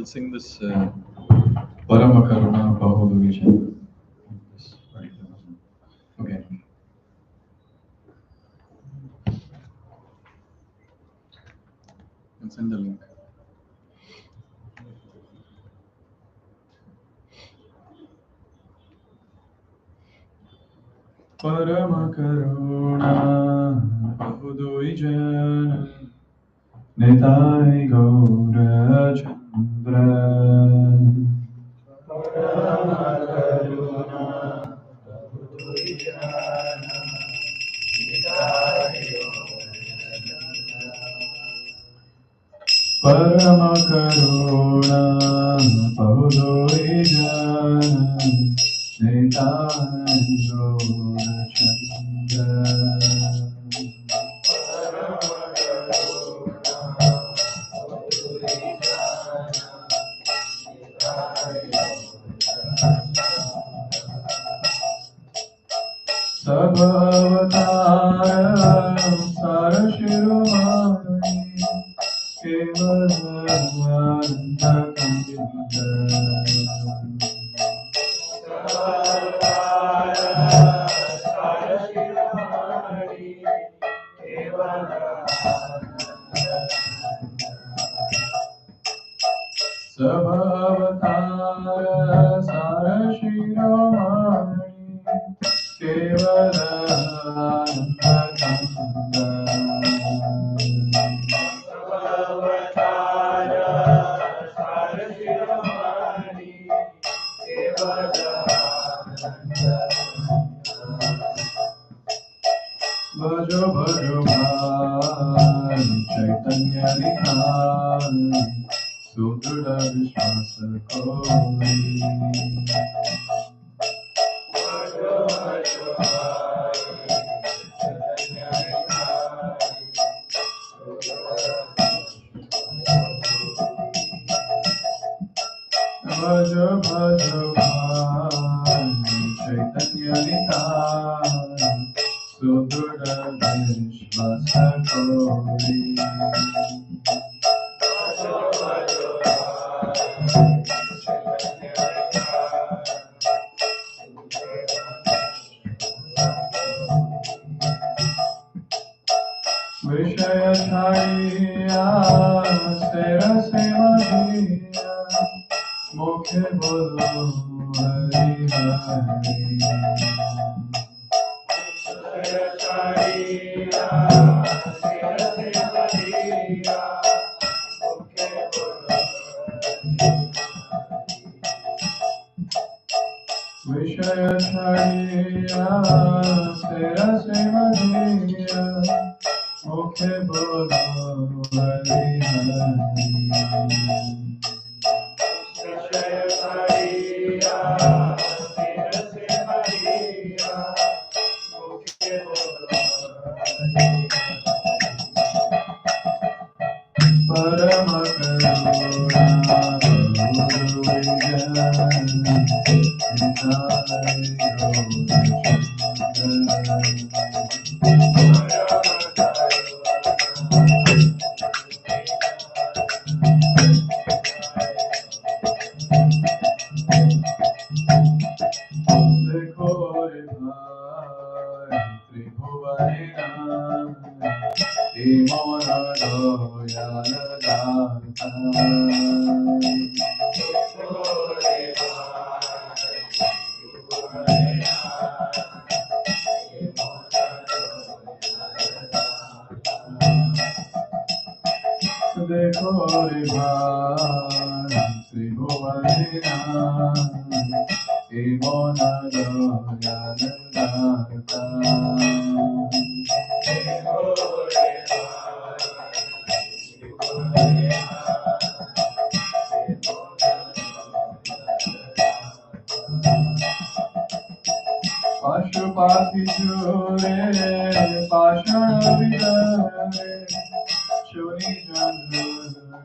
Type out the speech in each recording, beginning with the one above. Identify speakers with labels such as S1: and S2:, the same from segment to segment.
S1: sing this Parama Karuna Bahuduvishan. This particular one. Okay. I'll send the link. Parama Karuna Bahuduvishan Nitai Gaura Chandra Parama Karuna Bahuduvishan Nitai Gaura Chandra Sabhavatara Sarashirumani Kevalananda Kandinda Sabhavatara Sarashirumani Kevalananda Kandinda Bhajo Bhajo Bhai Chaitanya Likhai Sudhra Vishwasa Koi Bhajo Bhajo Bhai Chaitanya Likhai Bhajo Bhajo Bhai Chaitanya Likhai Sudhra Vishwasa Koi Vishaya Chariya Sera Sevadiya Mukhe Bolo Hari Hari Vishaya Chariya Sera Sevadiya Mukhe Bolo Vishaya Chariya Sera Sevadiya Mukhe Bolo Hari Hari Vishaya Chariya Sera Sevadiya Mukhe Bolo Parama Karuna Pashupati Jure Pashana Vidare Shuni Chandra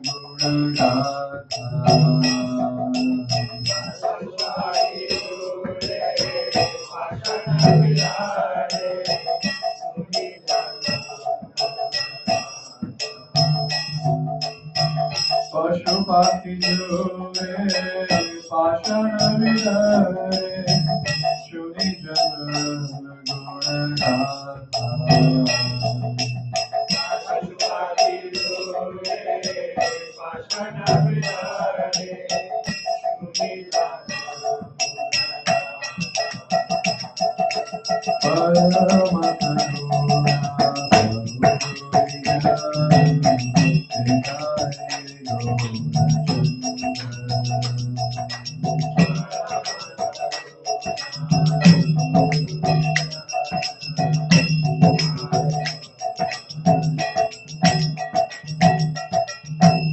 S1: Gurugata Pashupati Jove, Pashana Vidare, Shuni Jana Gunagata. Pashupati Jove, Pashana Vidare, Shuni Jana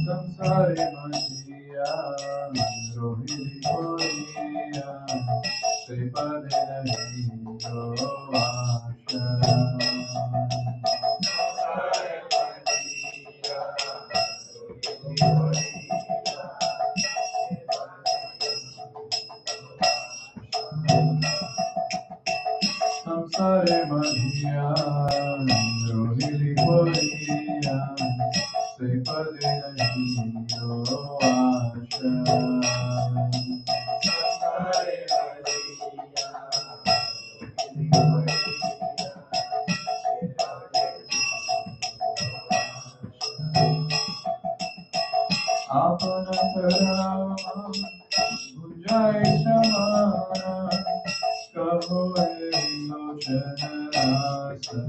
S1: Samsare Madhya, Rohili Koya, Sripade Hiro Asha. Samsare Madhya, Rohili Koya, Apana Karama, Bhujai Samana, Kaho Lochana Rasa.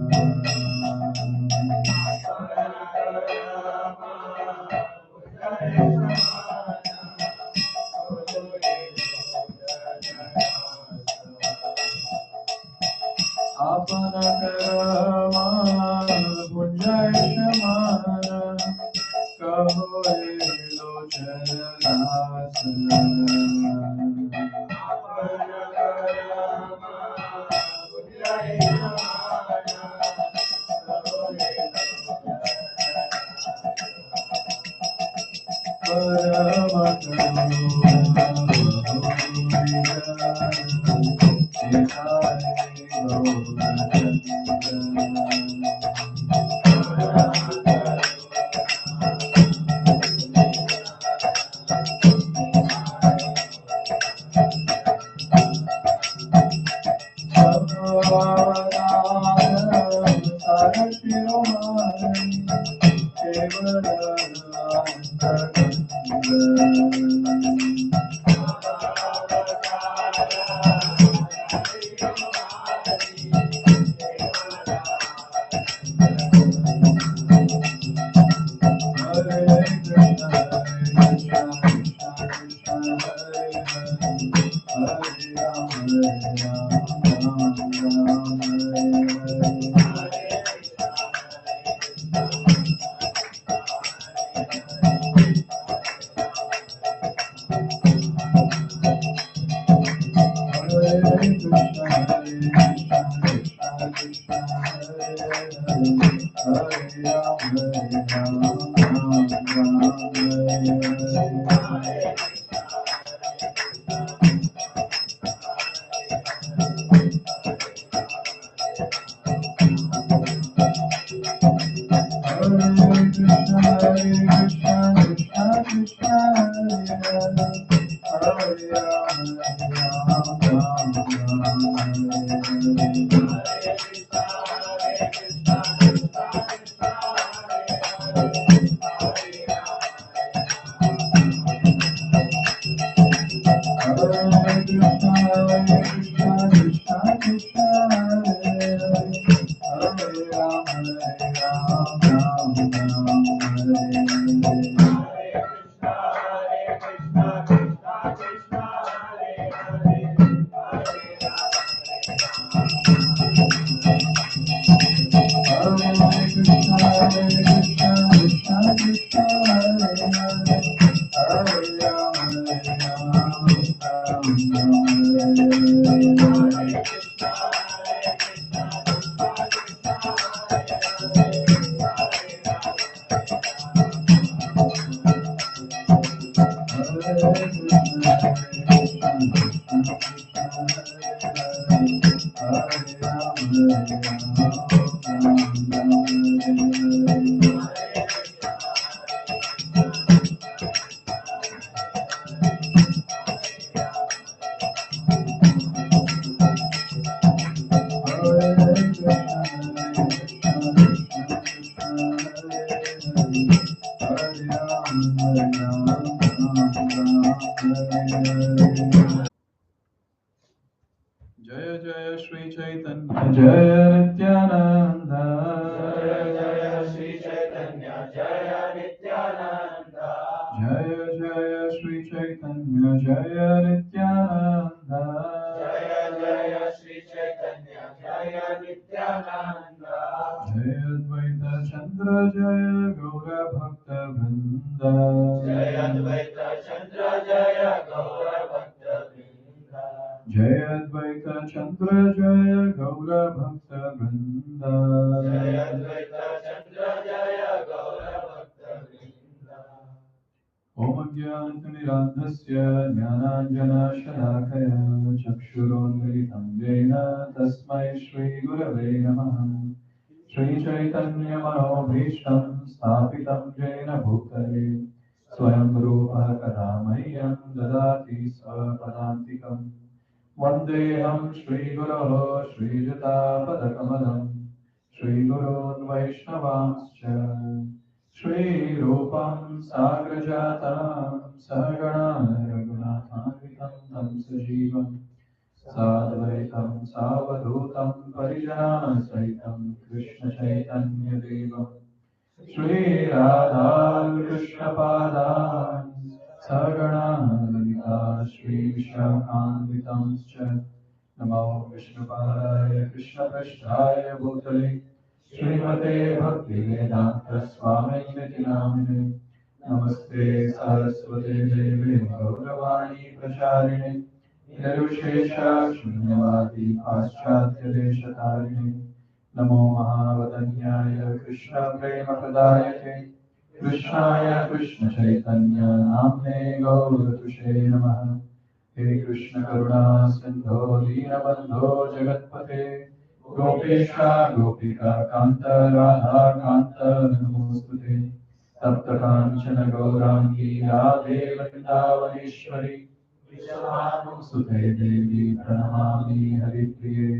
S1: Apana Karama, Bhujai Samana, Kaho Lochana Rasa. Chandra Jaya Gaura Bhakta Vrinda. Jai Advaita Chandra Jaya Gaura Bhakta Vrinda. Jai Advaita Chandra Jaya Gaura Bhakta Vrinda. Jai Advaita Chandra Jaya Gaura Bhakta Vrinda. Om Jnanatimirandhasya Jnananjana-shalakaya Chakshurunmilitam Jena Tasmai Shri Gurave Namaha. Shri Chaitanya Manobhishtam Sthapitam Jena Bhutale Swayam Rupa Kadamayyam Dadati Swapadantikam Vandeham Shri Guroho Shri Jata Padakamalam Shri Gurun Vaishnavanscha Shri Rupam Sagrajatam Sagana Raghunathavitam Tam Sajivam Sadvaitam Savadhutam Parijana Saitam Krishna Chaitanya Devam Shri Radha Krishna Padan Sagana Lalita Shri Vishakhanvitam Namo Vishnupadaya Krishna Prasthaya Bhutale Srimate Bhakti Vedanta Swami Niti Namine Namaste Saraswate Devi Gauravani Pracharine Nirushesha Shunyavadi Paschatya Deshatarine Namo Mahavadanyaya Krishna Prema Pradayate Krishnaya Krishna Chaitanya Namne Gauratushe Namaha He Krishna Karuna Sindho Deenabandho Jagatpate Gopesha Gopika Kanta Radha Kanta Namostute Tapta Kanchana Gaurangi Radhe Vrindavaneshwari Vishavanusude Devi Pranamami Haripriye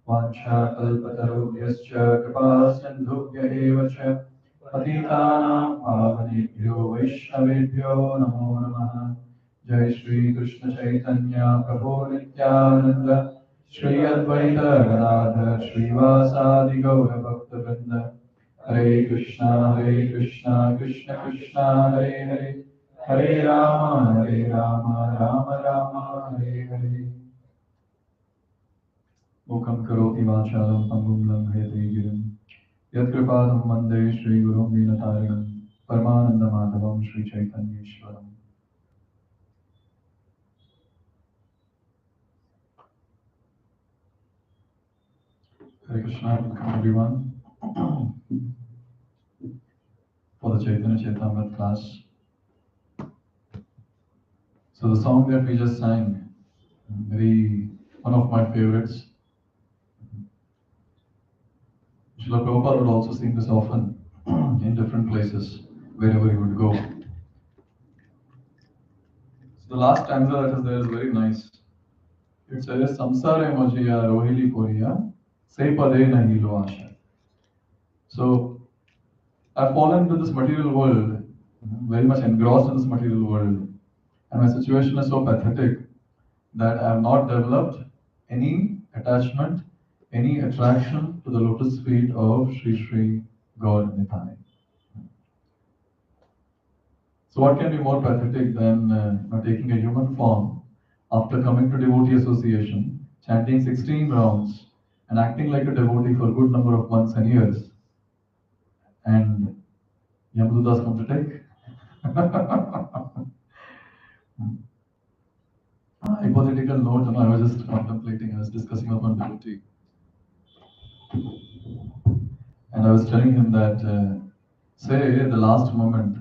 S1: Vancha Kalpatarubhyascha Kripa Sindhubhya Eva Cha Patitanam Pavanebhyo Vaishnavebhyo Namo Namaha Jai Shri Krishna Chaitanya Prabhu Nityananda Shri Advaita Gadadhar Shrivasadi Gaura Bhakta Vrinda Hare Krishna Krishna Krishna Hare Hare Hare Rama Rama Rama Hare Hare Mukam karoti vachalam pangum langhayate girim Yat kripadam vande Shri Gurum Deenatarinam Paramananda Madhavam Shri Chaitanya Ishwaram. Hare Krishna, welcome everyone for the Chaitanya Chaitamrit class. So the song that we just sang, one of my favorites. Srila Prabhupada would also sing this often in different places, wherever he would go. So the last stanza that is there is very nice. It says, Samsare mojiya rohili poriya, se pade nahi lo asha. So I've fallen into this material world, very much engrossed in this material world, and my situation is so pathetic that I have not developed any attachment, any attraction to the lotus feet of Sri Sri Gaur Nitai. So what can be more pathetic than taking a human form after coming to devotee association, chanting 16 rounds and acting like a devotee for a good number of months and years, and Yamadudas come to take? Hypothetical note, I was just contemplating, I was discussing with one devotee. And I was telling him that, say the last moment,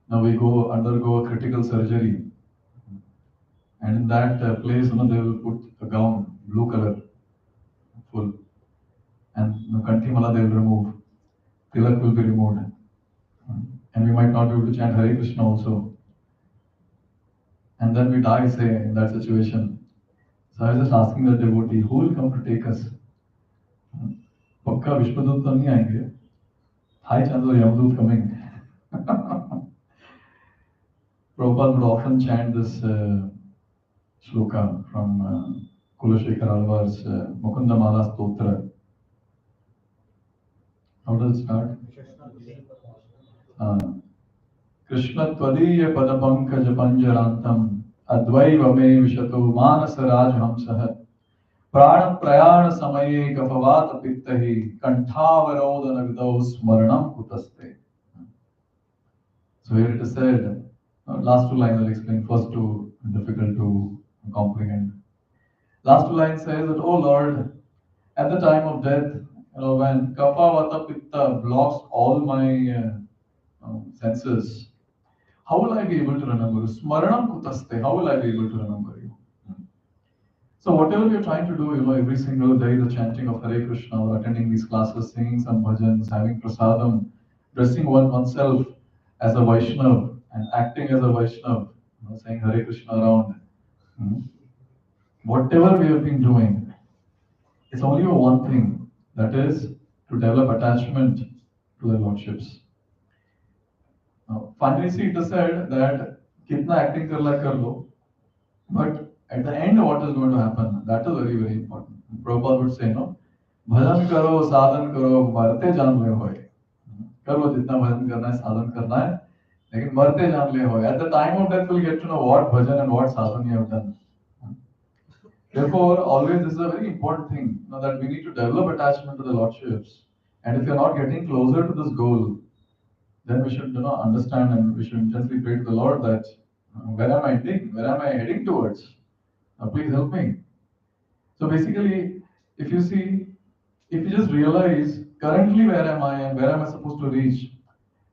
S1: now we undergo a critical surgery. And in that place, they will put a gown, blue color, full. And Kanti Mala they will remove. Tilak will be removed. And we might not be able to chant Hare Krishna also. And then we die, say, in that situation. So I was just asking the devotee, who will come to take us? Pakka Vishwadut to nahi aayenge. High chance of Yamadut coming. Prabhupada would often chant this shloka from Kulashekar Alvar's Mukunda Mala Stotra. How does it start? Krishna Tvadiya Padapankaj Panjarantam Advaiva Me Vishato Manas Rajhamsaha Prana prayana samaye kapavata pittahi kantavarodana vidau smaranam kutaste. So here it is said, last two lines I'll explain. First two difficult to comprehend. Last two lines says that, oh Lord, at the time of death, when kapavata pitta blocks all my senses, how will I be able to remember you? Smaranam kutaste, how will I be able to remember you? So whatever we are trying to do, every single day, the chanting of Hare Krishna, or attending these classes, singing some bhajans, having prasadam, dressing oneself as a Vaishnav and acting as a Vaishnav, saying Hare Krishna around. Hmm. Whatever we have been doing, it's only one thing, that is to develop attachment to the Lordships. Now, finally, see, it is said that kitna acting karla kar lo, but at the end, what is going to happen? That is very, very important. Prabhupada would say, no, bhajan karo, sadhan karo, marte jaan le hoy. Karo jitna bhajan karna hai, sadhan karna hai, lekin marte jaan le hoy. At the time of death, we'll get to know what bhajan and what sadhan you have done. Therefore, always this is a very important thing, that we need to develop attachment to the Lordships. And if you're not getting closer to this goal, then we should understand, and we should intensely pray to the Lord that where am I heading? Where am I heading towards? Please help me. So basically, if you see, if you just realize currently where am I and where am I supposed to reach,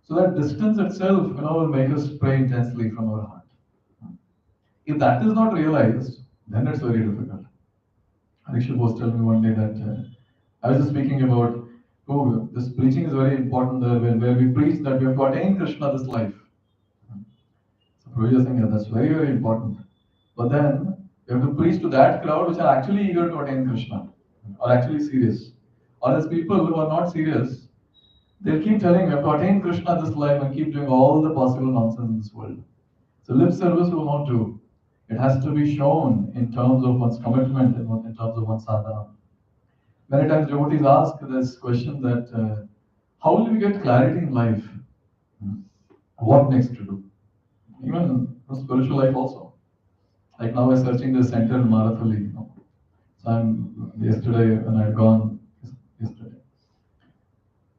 S1: so that distance itself, will make us pray intensely from our heart. If that is not realized, then it's very difficult. Arisha was telling me one day that I was just speaking about, oh, this preaching is very important where we preach that we have to attain Krishna this life. So Prabhuji is saying, yeah, that's very, very important. But then you have to preach to that crowd which are actually eager to attain Krishna, or actually serious. Or as people who are not serious, they'll keep telling you have to attain Krishna this life and keep doing all the possible nonsense in this world. So lip service will not do. It has to be shown in terms of one's commitment and in terms of one's sadhana. Many times devotees ask this question that how will we get clarity in life? What next to do? Even for spiritual life also. Like now we're searching the center in Marathali. So yesterday when I had gone yesterday.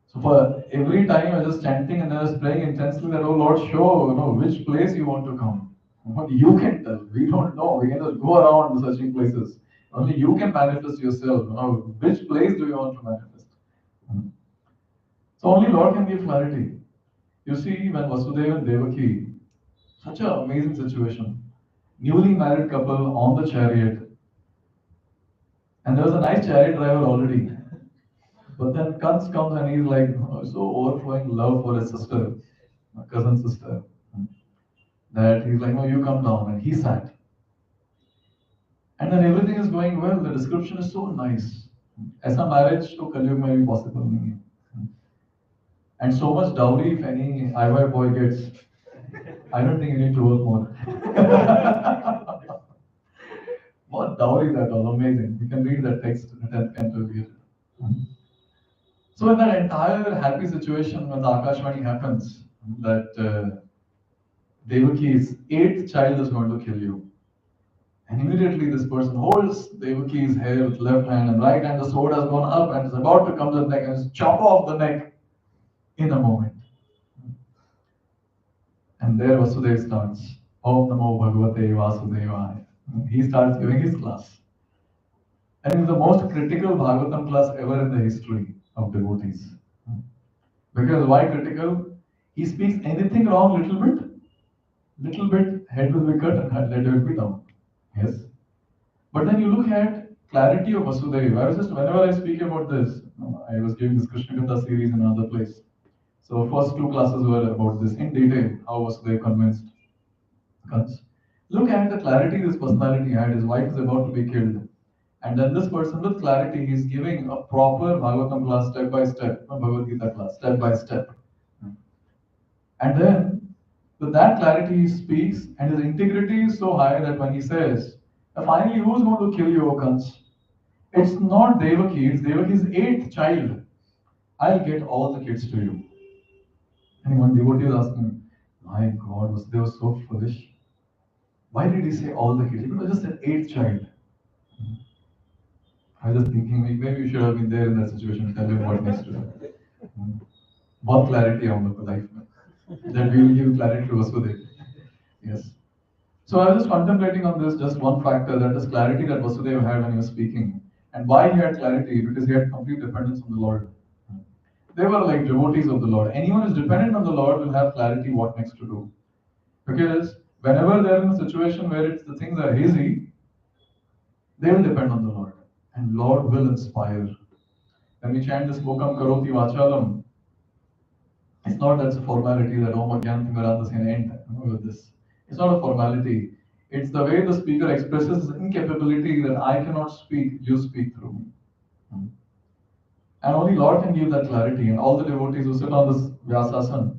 S1: So for every time I was just chanting and I was praying intensely that, oh Lord, show which place you want to come. What you can tell. We don't know. We can just go around searching places. Only you can manifest yourself. Which place do you want to manifest? So only Lord can give clarity. You see, when Vasudeva and Devaki, such an amazing situation. Newly married couple on the chariot. And there was a nice chariot driver already. But then Kans comes and he's like so overflowing love for his sister, my cousin sister, that he's like, no, you come down. And he sat. And then everything is going well. The description is so nice. Aisa marriage to Kalyug may be possible. Nahi hai. And so much dowry, if any IY boy gets, I don't think you need to work more. What dowry that was, amazing. You can read that text in the 10th canto here. So in that entire happy situation, when the Akashvani happens, that Devaki's eighth child is going to kill you. And immediately this person holds Devaki's hair with left hand and right hand, the sword has gone up and is about to come to the neck and chop off the neck in a moment. And there Vasudeva starts. Om Namo Bhagavate Vasudevaya. He starts giving his class. And it's the most critical Bhagavatam class ever in the history of devotees. Because why critical? He speaks anything wrong little bit, head will be cut and head will be down. Yes. But then you look at clarity of Vasudeva. Whenever I speak about this, I was giving this Krishna Katha series in another place. So first two classes were about this in detail, how Vasudeva convinced Kans. Look at the clarity this personality had. His wife is about to be killed. And then this person with clarity is giving a proper Bhagavatam class step by step, a Bhagavad Gita class step by step. And then with that clarity he speaks, and his integrity is so high that when he says, finally who's going to kill you, O Kans? It's not Devaki, it's Devaki's eighth child. I'll get all the kids to you. And one devotee was asking, my God, they were so foolish. Why did he say all the kids? It was just an eighth child. I was just thinking maybe you should have been there in that situation, tell him what next to do. बहुत clarity है हम लोग को life में. That we will give clarity to Vasudev. Yes. So I was just contemplating on this, just one factor, that is clarity that Vasudeva had when he was speaking. And why he had clarity? Because he had complete dependence on the Lord. They were like devotees of the Lord. Anyone who is dependent on the Lord will have clarity what next to do. Because whenever they're in a situation where the things are hazy, they will depend on the Lord. And Lord will inspire. When we chant this Mukam Karoti Vachalam, it's not that's a formality that Om Agyan Timirandasya end with this. It's not a formality. It's the way the speaker expresses his incapability that I cannot speak, you speak through me. And only Lord can give that clarity. And all the devotees who sit on this Vyasasana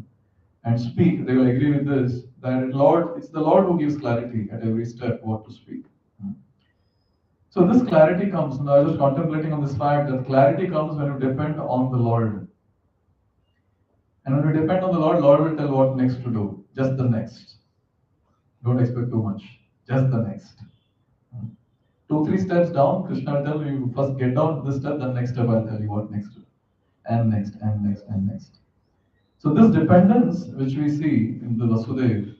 S1: and speak, they will agree with this, that it's the Lord who gives clarity at every step what to speak. So this clarity comes, and I was just contemplating on this fact that clarity comes when you depend on the Lord. And when you depend on the Lord, Lord will tell what next to do. Just the next. Don't expect too much. Just the next. 2-3 steps down, Krishna will tell you first get down to this step, then next step I'll tell you what next to do. And next, and next, and next. So this dependence which we see in the Vasudeva,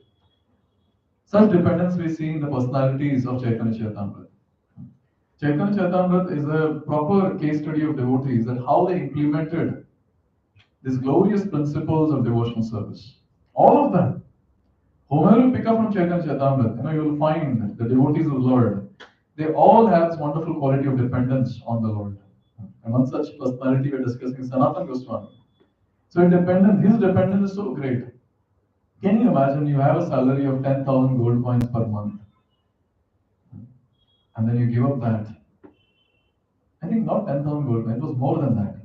S1: such dependence we see in the personalities of Chaitanya Charitamrita. Chaitanya Charitamrita is a proper case study of devotees and how they implemented these glorious principles of devotional service. All of them. Whomever you pick up from Chaitanya Charitamrita, you will find the devotees of the Lord. They all have this wonderful quality of dependence on the Lord. And one such personality we are discussing is Sanatan Goswami. So his dependence is so great. Can you imagine you have a salary of 10,000 gold coins per month? And then you give up that. I think not 10,000 gold coins, it was more than that.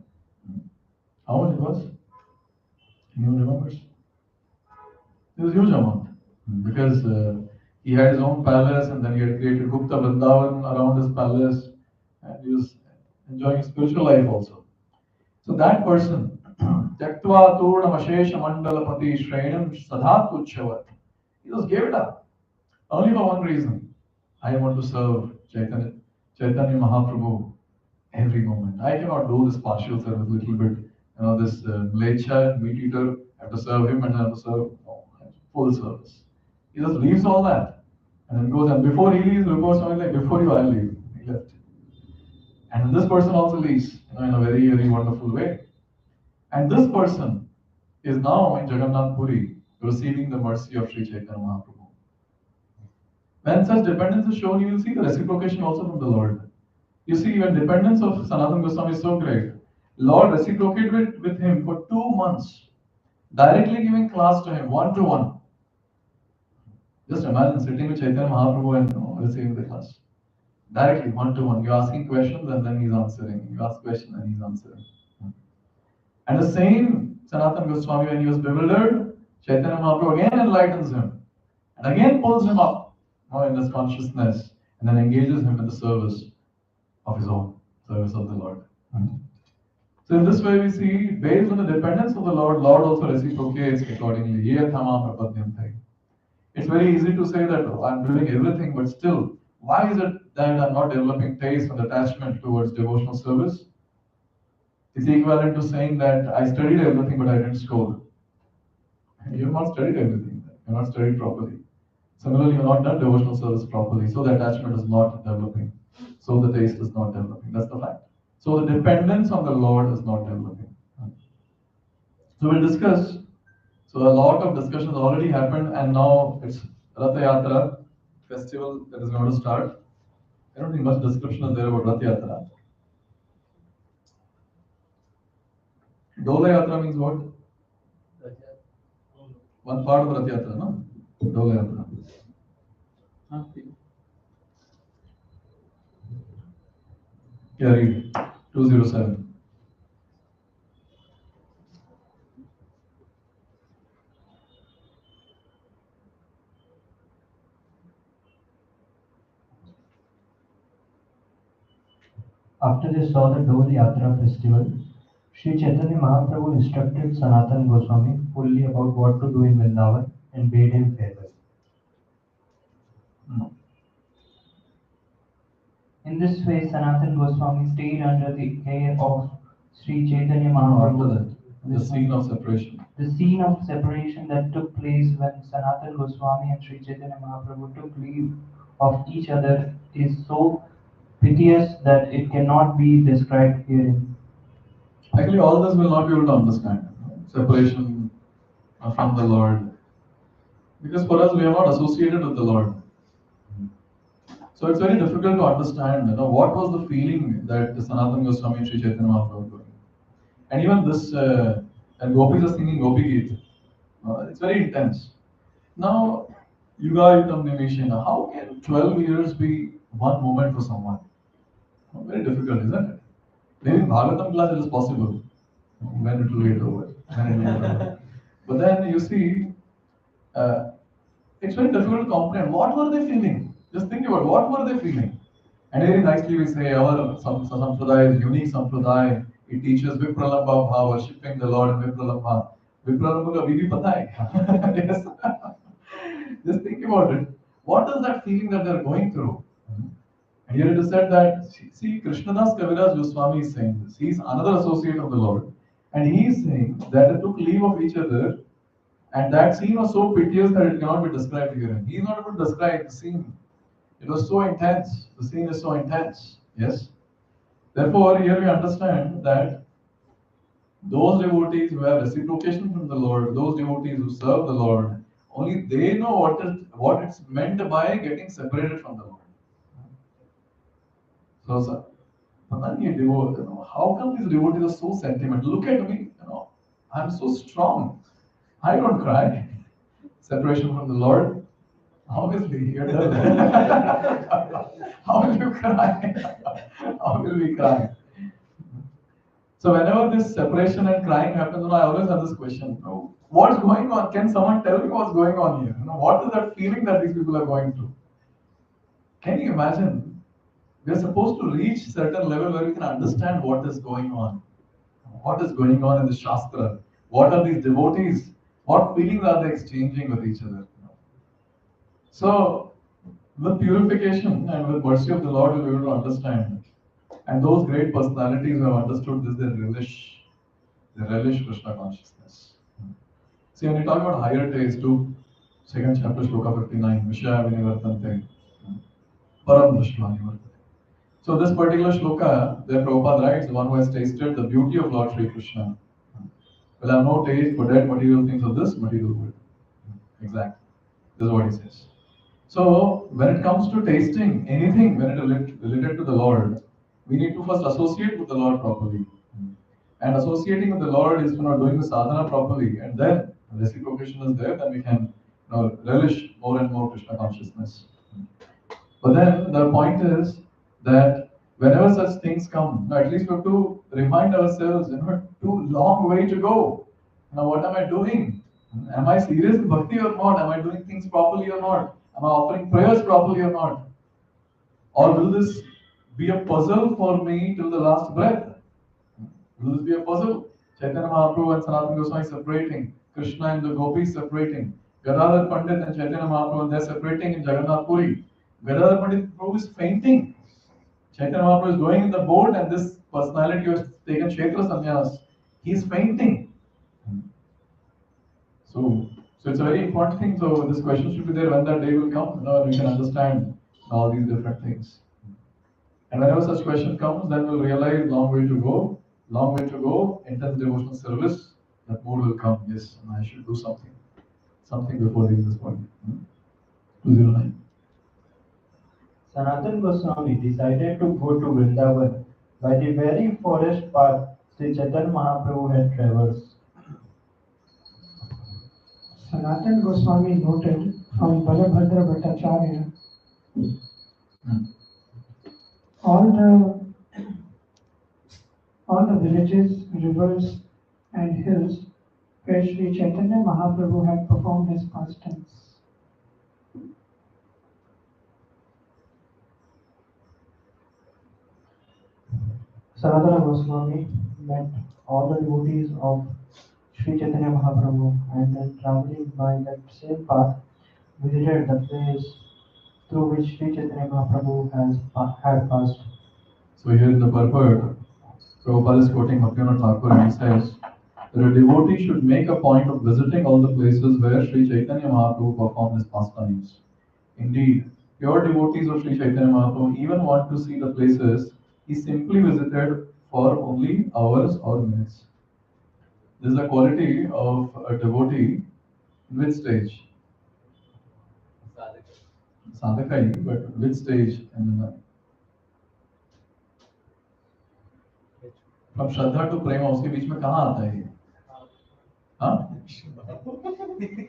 S1: How much it was? Anyone remembers? It was a huge amount. Because he had his own palace and then he had created Gupta Vrindavan around his palace and he was enjoying spiritual life also. So that person, Tyaktva Turnam Ashesha Mandalapati Shrenam Sadhat Kuchavat, he just gave it up. Only for one reason. I want to serve Chaitanya Mahaprabhu every moment. I cannot do this partial service little bit. This mlecha, meat eater, I have to serve him and I have to serve full service. He just leaves all that and then goes, and before he leaves, reports something like, before you, I'll leave. He left. And this person also leaves in a very, very wonderful way. And this person is now in Jagannath Puri receiving the mercy of Sri Chaitanya Mahaprabhu. When such dependence is shown, you will see the reciprocation also from the Lord. You see, when dependence of Sanatan Goswami is so great, Lord reciprocated with him for 2 months, directly giving class to him, one-to-one. Just imagine sitting with Chaitanya Mahaprabhu and receiving the class. Directly, one-to-one. You're asking questions and then he's answering. You ask questions and he's answering. And the same Sanatan Goswami, when he was bewildered, Chaitanya Mahaprabhu again enlightens him and again pulls him up in his consciousness and then engages him in the service of his own, service of the Lord. So in this way we see, based on the dependence of the Lord, Lord also reciprocates accordingly. It's very easy to say that I'm doing everything, but still, why is it that I'm not developing taste and attachment towards devotional service? It's equivalent to saying that I studied everything, but I didn't score. You have not studied everything. You have not studied properly. Similarly, you have not done devotional service properly, so the attachment is not developing. So the taste is not developing. That's the fact. So the dependence on the Lord is not developing. So we'll discuss. So a lot of discussions already happened, and now it's Rath Yatra festival that is going to start. I don't think much description is there about Rath Yatra. Dola Yatra means what? One part of Rath Yatra, no? Dola Yatra. Yeah, read. 207.
S2: After they saw the Dole Yatra festival, Sri Chaitanya Mahaprabhu instructed Sanatan Goswami fully about what to do in Vrindavan and bade him farewell. In this way, Sanatan Goswami stayed under the care of Sri Chaitanya
S1: No, after
S2: Mahaprabhu.
S1: that, the scene of separation.
S2: The scene of separation that took place when Sanatan Goswami and Sri Chaitanya Mahaprabhu took leave of each other is so piteous that it cannot be described herein.
S1: Actually, all this will not be able to understand. Separation from the Lord. Because for us, we are not associated with the Lord. So it's very difficult to understand, what was the feeling that Sanatan Goswami and Sri Chaitanya Mahaprabhu were going. And even this, and gopis are singing Gopi Geet. It's very intense. Now, Yuga Yutam Nimishena, how can 12 years be one moment for someone? Very difficult, isn't it? Maybe in Bhagavatam class it is possible. When it will get over. When it will get over. But then you see, uh, it's very difficult to comprehend. What were they feeling? Just think about what were they feeling. And very nicely we say our Sampradaya is unique Sampradaya. It teaches Vipralambha Bhava, worshipping the Lord in Vipralambha. Vipralambha ka Vidi pata hai? Yes. Just think about it. What is that feeling that they're going through? And here it is said that, see, Krishnadas Kaviraj Goswami is saying this. He is another associate of the Lord. And he is saying that they took leave of each other, and that scene was so piteous that it cannot be described here. He is not able to describe the scene. It was so intense. The scene is so intense. Yes. Therefore, here we understand that those devotees who have reciprocation from the Lord, those devotees who serve the Lord, only they know what it's meant by getting separated from the Lord. So, sir, how come these devotees are so sentimental? Look at me, I'm so strong. I don't cry. Separation from the Lord. Obviously, you're done. How will you cry? How will we cry? So whenever this separation and crying happens, I always have this question: what's going on? Can someone tell me what's going on here? What is that feeling that these people are going through? Can you imagine? We are supposed to reach certain level where we can understand what is going on. What is going on in the Shastra? What are these devotees? What feelings are they exchanging with each other? So, with purification and with mercy of the Lord, we'll be able to understand. And those great personalities who have understood this, they relish Krishna consciousness. See, when you talk about higher taste, too, second chapter, Shloka 59, Vishaya Vinivartante, Param Drishtva Nivartante. So this particular shloka, there Prabhupada writes, the one who has tasted the beauty of Lord Sri Krishna will have no taste for dead material things of this material world. Exactly. This is what he says. So when it comes to tasting anything when it is related to the Lord, we need to first associate with the Lord properly. And associating with the Lord is doing the sadhana properly, and then reciprocation is there, then we can relish more and more Krishna consciousness. But then the point is that whenever such things come, at least we have to remind ourselves, too long way to go. Now, what am I doing? Am I serious in bhakti or not? Am I doing things properly or not? Am I offering prayers properly or not? Or will this be a puzzle for me till the last breath? Will this be a puzzle? Chaitanya Mahaprabhu and Sanatan Goswami separating, Krishna and the gopis separating, Gadadhar Pandit and Chaitanya Mahaprabhu, they're separating in Jagannath Puri. Gadadhar Pandit Prabhu is fainting. Chaitanya Mahaprabhu is going in the boat, and this personality who has taken Kshetra Sannyas, he's fainting. So it's a very important thing. So this question should be there when that day will come. We can understand all these different things. And whenever such question comes, then we'll realize long way to go, intense devotional service, that mood will come. Yes, and I should do something before leaving this body. 209.
S2: Sanatan Goswami decided to go to Vrindavan by the very forest path Sri Chaitanya Mahaprabhu had traversed.
S3: Sanatan Goswami noted from Balabhadra Bhattacharya all the villages, rivers, and hills where Sri Chaitanya Mahaprabhu had performed his pastimes.
S2: Sanatana Goswami met all the devotees of Sri Chaitanya Mahaprabhu and then traveling by that same path visited the place through which Sri Chaitanya Mahaprabhu had passed.
S1: So here in the purport, Prabhupada is quoting Bhaktivinoda Thakur and he says that a devotee should make a point of visiting all the places where Sri Chaitanya Mahaprabhu performed his pastimes. Indeed, pure devotees of Sri Chaitanya Mahaprabhu even want to see the places he simply visited for only hours or minutes. This is the quality of a devotee in which stage? Sadhaka, but which stage? From Shraddha to Prema, उसके बीच में कहाँ आता है ये? हाँ?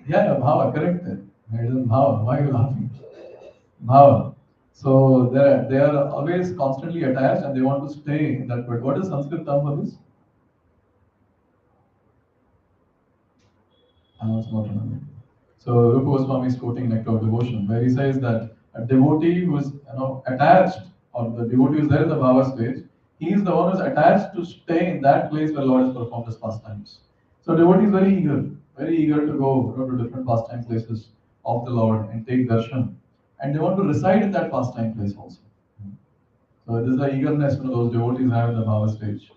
S1: Yeah, Bhava, correct. It is Bhava. Why are you laughing? Bhava. So they are always constantly attached and they want to stay in that word. What is Sanskrit term for this? I'm also not remembering. So Rupa Goswami is quoting Nectar of Devotion, where he says that a devotee who is attached, or the devotee who is there in the Bhava stage, he is the one who is attached to stay in that place where Lord has performed his pastimes. So devotee is very eager to go to different pastime places of the Lord and take darshan, and they want to reside in that pastime place also. So it is the eagerness those devotees have in the Bhava stage.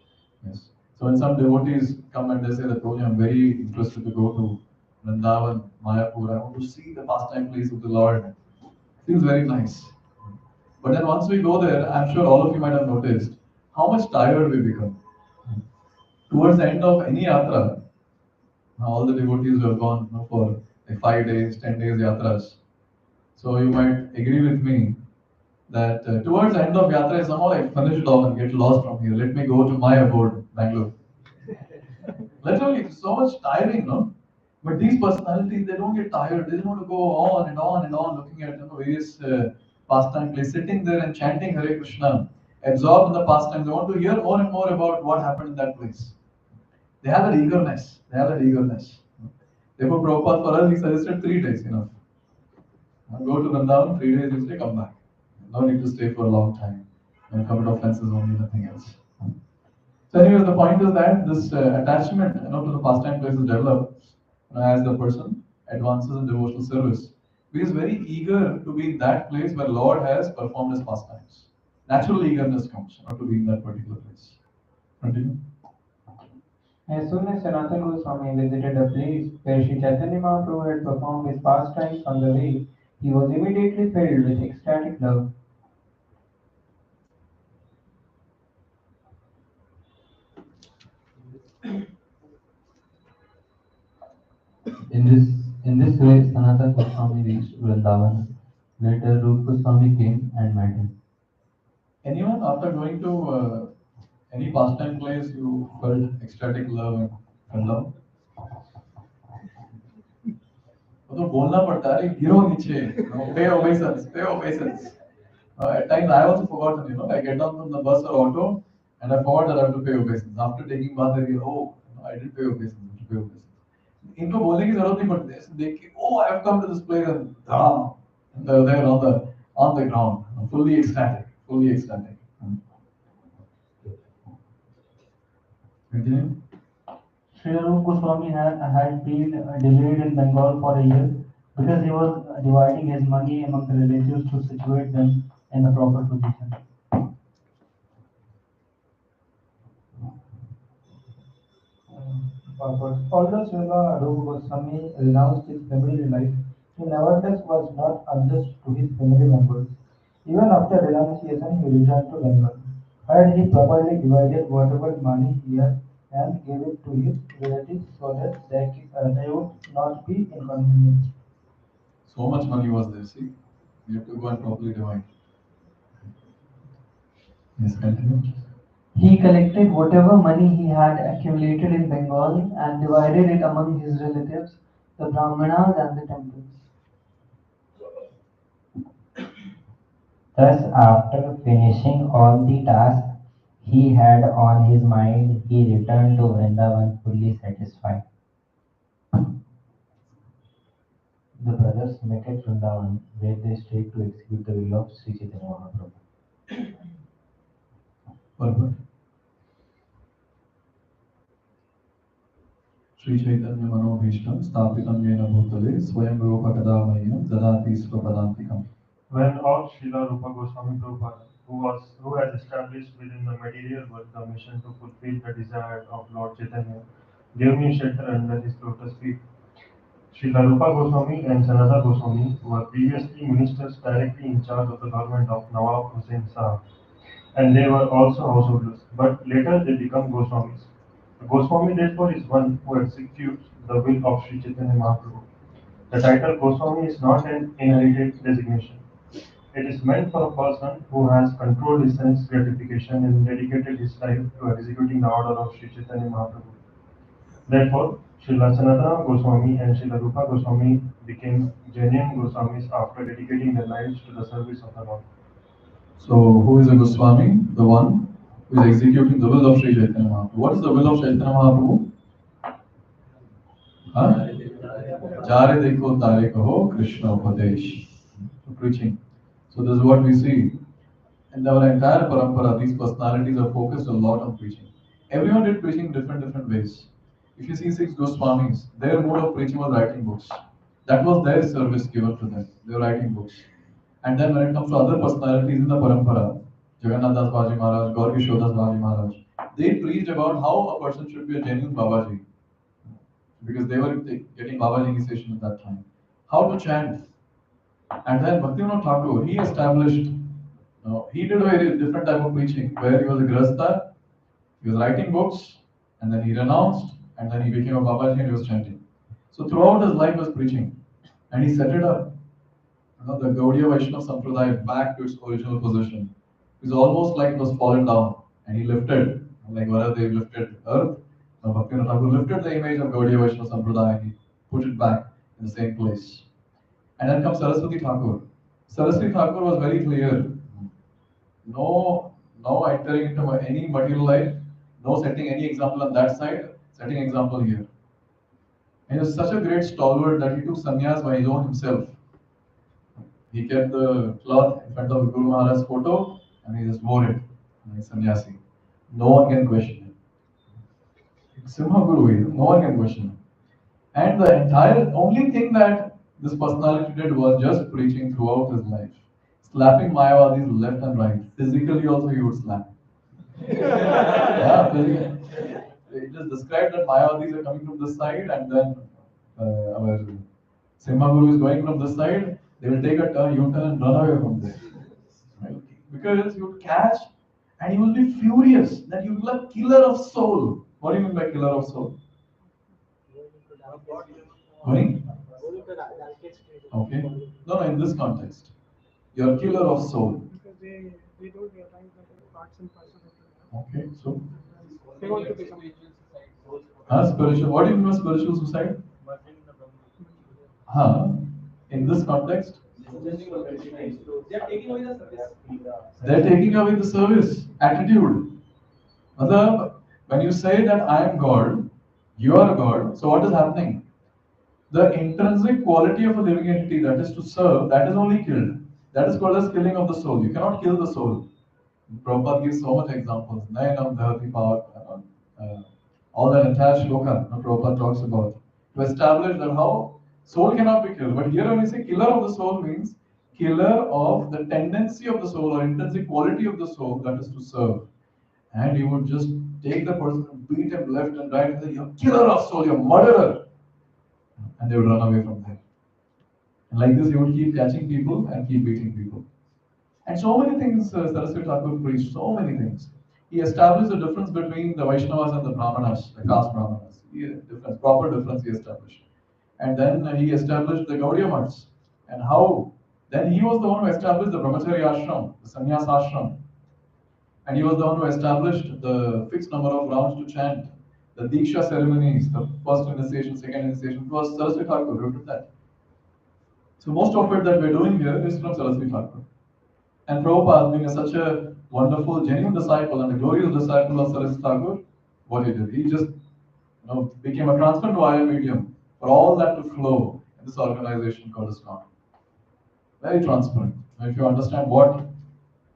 S1: Yes. So when some devotees come and they say that, oh, I'm very interested to go to Vrindavan, Mayapur, I want to see the pastime place of the Lord. It feels very nice. But then once we go there, I'm sure all of you might have noticed how much tired we become. Towards the end of any yatra, all the devotees who have gone for like 5 days, 10 days yatras. So you might agree with me that towards the end of yatra, somehow I finish it off and get lost from here. Let me go to my abode, Bangalore. Literally, it's so much tiring, no? But these personalities, they don't get tired. They just want to go on and on and on, looking at various pastime places, sitting there and chanting Hare Krishna, absorbed in the pastime. They want to hear more and more about what happened in that place. They have that eagerness. They have that eagerness. Therefore, Prabhupada for us, he suggested 3 days, Go to Vrindavan, 3 days, you stay, come back. No need to stay for a long time. And commit offenses only, nothing else. So, anyways, the point is that this attachment, to the pastime place is developed as the person advances in devotional service. He is very eager to be in that place where Lord has performed his pastimes. Natural eagerness comes, to be in that particular place. Continue.
S2: As soon as Sanatan Goswami visited a place where Sri Chaitanya Mahaprabhu had performed his pastimes on the way, he was immediately filled with ecstatic love.
S4: In this way, Sanatan Goswami reached Vrindavan. Later, Rupa Goswami came and met him.
S1: Anyone after going to any pastime place you felt ecstatic love and Vrindavan? तो बोलना पड़ता है गिरो नीचे pay obeisance. At times I also forgotten, I get down from the bus or auto and I forgot that I have to pay obeisance. After taking bath, I realize, oh, I didn't pay obeisance. I have to pay obeisance. इनको बोलने की जरूरत नहीं पड़ती ऐसे देख के oh I have come to this place and they're there on the ground, fully ecstatic. Continue.
S2: Sri Rupa Goswami had been delayed in Bengal for a year because he was dividing his money among the relatives to situate them in the proper position. Although Srila Rupa Goswami renounced his family life, he nevertheless was not unjust to his family members. Even after renunciation, he returned to Bengal. Had he properly divided whatever money he had and gave it to his relatives so that they would not be inconvenienced.
S1: So much money was there, see? We have to go and properly divide. Yes, continue.
S2: He collected whatever money he had accumulated in Bengal and divided it among his relatives, the Brahmanas and the temples.
S4: Thus, after finishing all the tasks he had on his mind, he returned to Vrindavan fully satisfied. The brothers met at Vrindavan, where they stayed to execute the will of Sri Chaitanya Mahaprabhu.
S1: Purport. Sri Chaitanya Manobhishtam Stapitam Yena Bhutale Swayam Rupa Kadamayanam Dadati Swapadantikam.
S5: When all Srila Rupa Goswami Prabhupada, who has established within the material world the mission to fulfill the desire of Lord Chaitanya, gave me shelter under his lotus feet. Srila Rupa Goswami and Sanatan Goswami were previously ministers directly in charge of the government of Nawab Hussain Shah, and they were also householders, but later they become Goswamis. A Goswami therefore is one who executes the will of Sri Chaitanya Mahaprabhu. The title Goswami is not an inherited designation. It is meant for a person who has controlled his sense gratification and dedicated his life to executing the order of Sri Chaitanya Mahaprabhu. Therefore, Srila Sanatana Goswami and Srila Rupa Goswami became genuine Goswamis after dedicating their lives to the service of the Lord.
S1: So, who is a Goswami? The one who is executing the will of Sri Chaitanya Mahaprabhu. What is the will of Chaitanya Mahaprabhu? Huh? Jare dekho tare kaho Krishna Upadesh. So, preaching. So, this is what we see. In our entire parampara, these personalities are focused a lot on preaching. Everyone did preaching in different ways. If you see six Goswamis, their mode of preaching was writing books. That was their service given to them. They were writing books. And then when it comes to other personalities in the parampara, Jagannath Das Baji Maharaj, Gaur Kishore Das Baji Maharaj, they preached about how a person should be a genuine Babaji. Because they were getting Babaji initiation at that time. How to chant. And then Bhaktivinoda Thakur, he established, he did a very different type of preaching where he was a Grasta, he was writing books, and then he renounced, and then he became a Babaji and he was chanting. So throughout his life was preaching. And he set it up, the Gaudiya Vaishnava Sampradaya back to its original position. It was almost like it was fallen down, and he lifted, like wherever they lifted earth, Bhaktivinoda Thakur lifted the image of Gaudiya Vaishnava Sampradaya and he put it back in the same place. And then comes Saraswati Thakur. Saraswati Thakur was very clear. No entering into any material life, no setting any example on that side, setting example here. And he was such a great stalwart that he took sannyas by his own himself. He kept the cloth in front of Guru Maharaj's photo and he just wore it. And he's sannyasi. No one can question it. Simha Guru, no one can question it. And the entire only thing that this personality did was just preaching throughout his life. Slapping Mayavadis left and right. Physically also he would slap. Yeah, physically. It is described that Mayavadis are coming from this side and then our Simha Guru is going from this side. They will take a turn, U-turn and run away from there. Right? Because you would catch and you will be furious that you will be a killer of soul. What do you mean by killer of soul? Going? Okay. No, in this context. You're a killer of soul.
S3: Because they don't realize that it's parts and parcel of
S1: Okay, so
S3: they want to become
S1: spiritual. What do you mean by spiritual suicide? In this context, they're taking away the service attitude. When you say that I am God, you are God, so what is happening? The intrinsic quality of a living entity, that is to serve, that is only killed. That is called as killing of the soul. You cannot kill the soul. Prabhupada gives so much examples. Nayanam, Dharati, Power, all that entire shloka Prabhupada talks about. To establish that how soul cannot be killed. But here when we say killer of the soul means killer of the tendency of the soul or intrinsic quality of the soul, that is to serve. And you would just take the person and beat him left and right and say, you're killer of soul, you're murderer. And they would run away from there. And like this, you would keep catching people and keep beating people. And so many things Saraswati Thakur preached, so many things. He established the difference between the Vaishnavas and the Brahmanas, the caste Brahmanas. Proper difference he established. And then he established the Gaudiya Maths. And how? Then he was the one who established the Brahmacharya Ashram, the Sannyas Ashram. And he was the one who established the fixed number of rounds to chant, the Diksha ceremonies, the first initiation, second initiation. It was Saraswati Thakur who did that. So most of it that we're doing here is from Saraswati Thakur. And Prabhupada, being such a wonderful, genuine disciple and a glorious disciple of Saraswati Thakur, what he did, he just became a transparent wire medium for all that to flow in this organization called ISKCON. Very transparent. Now, if you understand what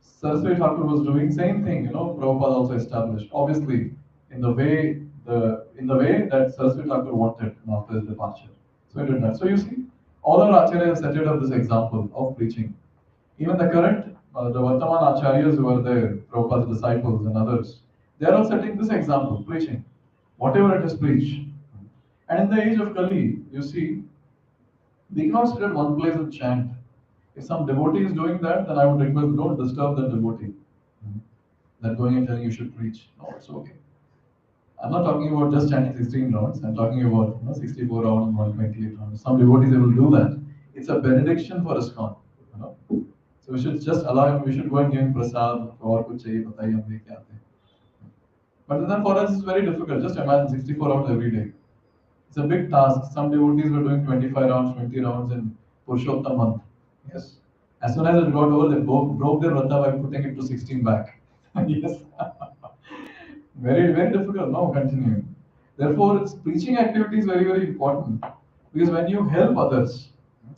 S1: Saraswati Thakur was doing, same thing, Prabhupada also established. Obviously, in the way that Saraswati Thakur wanted after his departure. So he did that. So you see, all our acharyas set it up this example of preaching. Even the current, the Vartaman Acharyas who are there, Prabhupada's disciples and others, they are all setting this example, preaching. Whatever it is, preach. And in the age of Kali, you see, we cannot sit at one place and chant. If some devotee is doing that, then I would request don't disturb that devotee. That going and telling you should preach. No, it's okay. I'm not talking about just chanting 16 rounds. I'm talking about 64 rounds, 128 rounds. Some devotees they will do that. It's a benediction for ISKCON. You know? So we should just allow him. We should go and give him prasad or kuch chahiye, bataiye, hum leke aate hain. But then for us it's very difficult. Just imagine 64 rounds every day. It's a big task. Some devotees were doing 25 rounds, 20 rounds in Purushottam month. Yes. As soon as it got over, they broke their vrata by putting it to 16 back. Yes. Very, very difficult. No, continuing. Therefore, its preaching activity is very, very important. Because when you help others,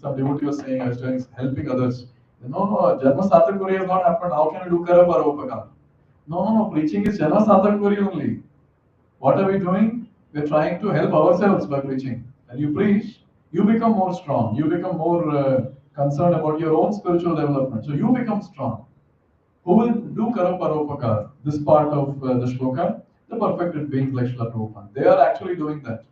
S1: some devotee was saying, I was doing helping others. No, no, Janma Satakuri has not happened. How can we do Karaparopaka? No, no, no. Preaching is Janma Satakuri only. What are we doing? We're trying to help ourselves by preaching. And you preach, you become more strong. You become more concerned about your own spiritual development. So you become strong. Who will do Karaparopakar? This part of the shloka, the perfected beings like Srila Prabhupada. They are actually doing that.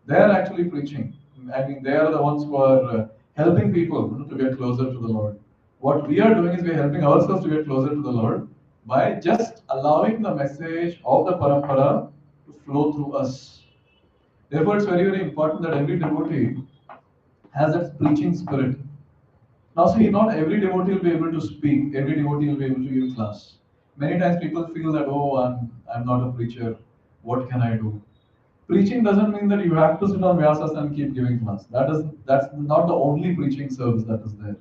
S1: They are actually preaching. I mean, they are the ones who are helping people to get closer to the Lord. What we are doing is we are helping ourselves to get closer to the Lord by just allowing the message of the parampara to flow through us. Therefore, it's very, very important that every devotee has that preaching spirit. Now, see, not every devotee will be able to speak, every devotee will be able to give class. Many times people feel that, oh, I'm not a preacher, what can I do? Preaching doesn't mean that you have to sit on Vyasas and keep giving class. That's not the only preaching service that is there.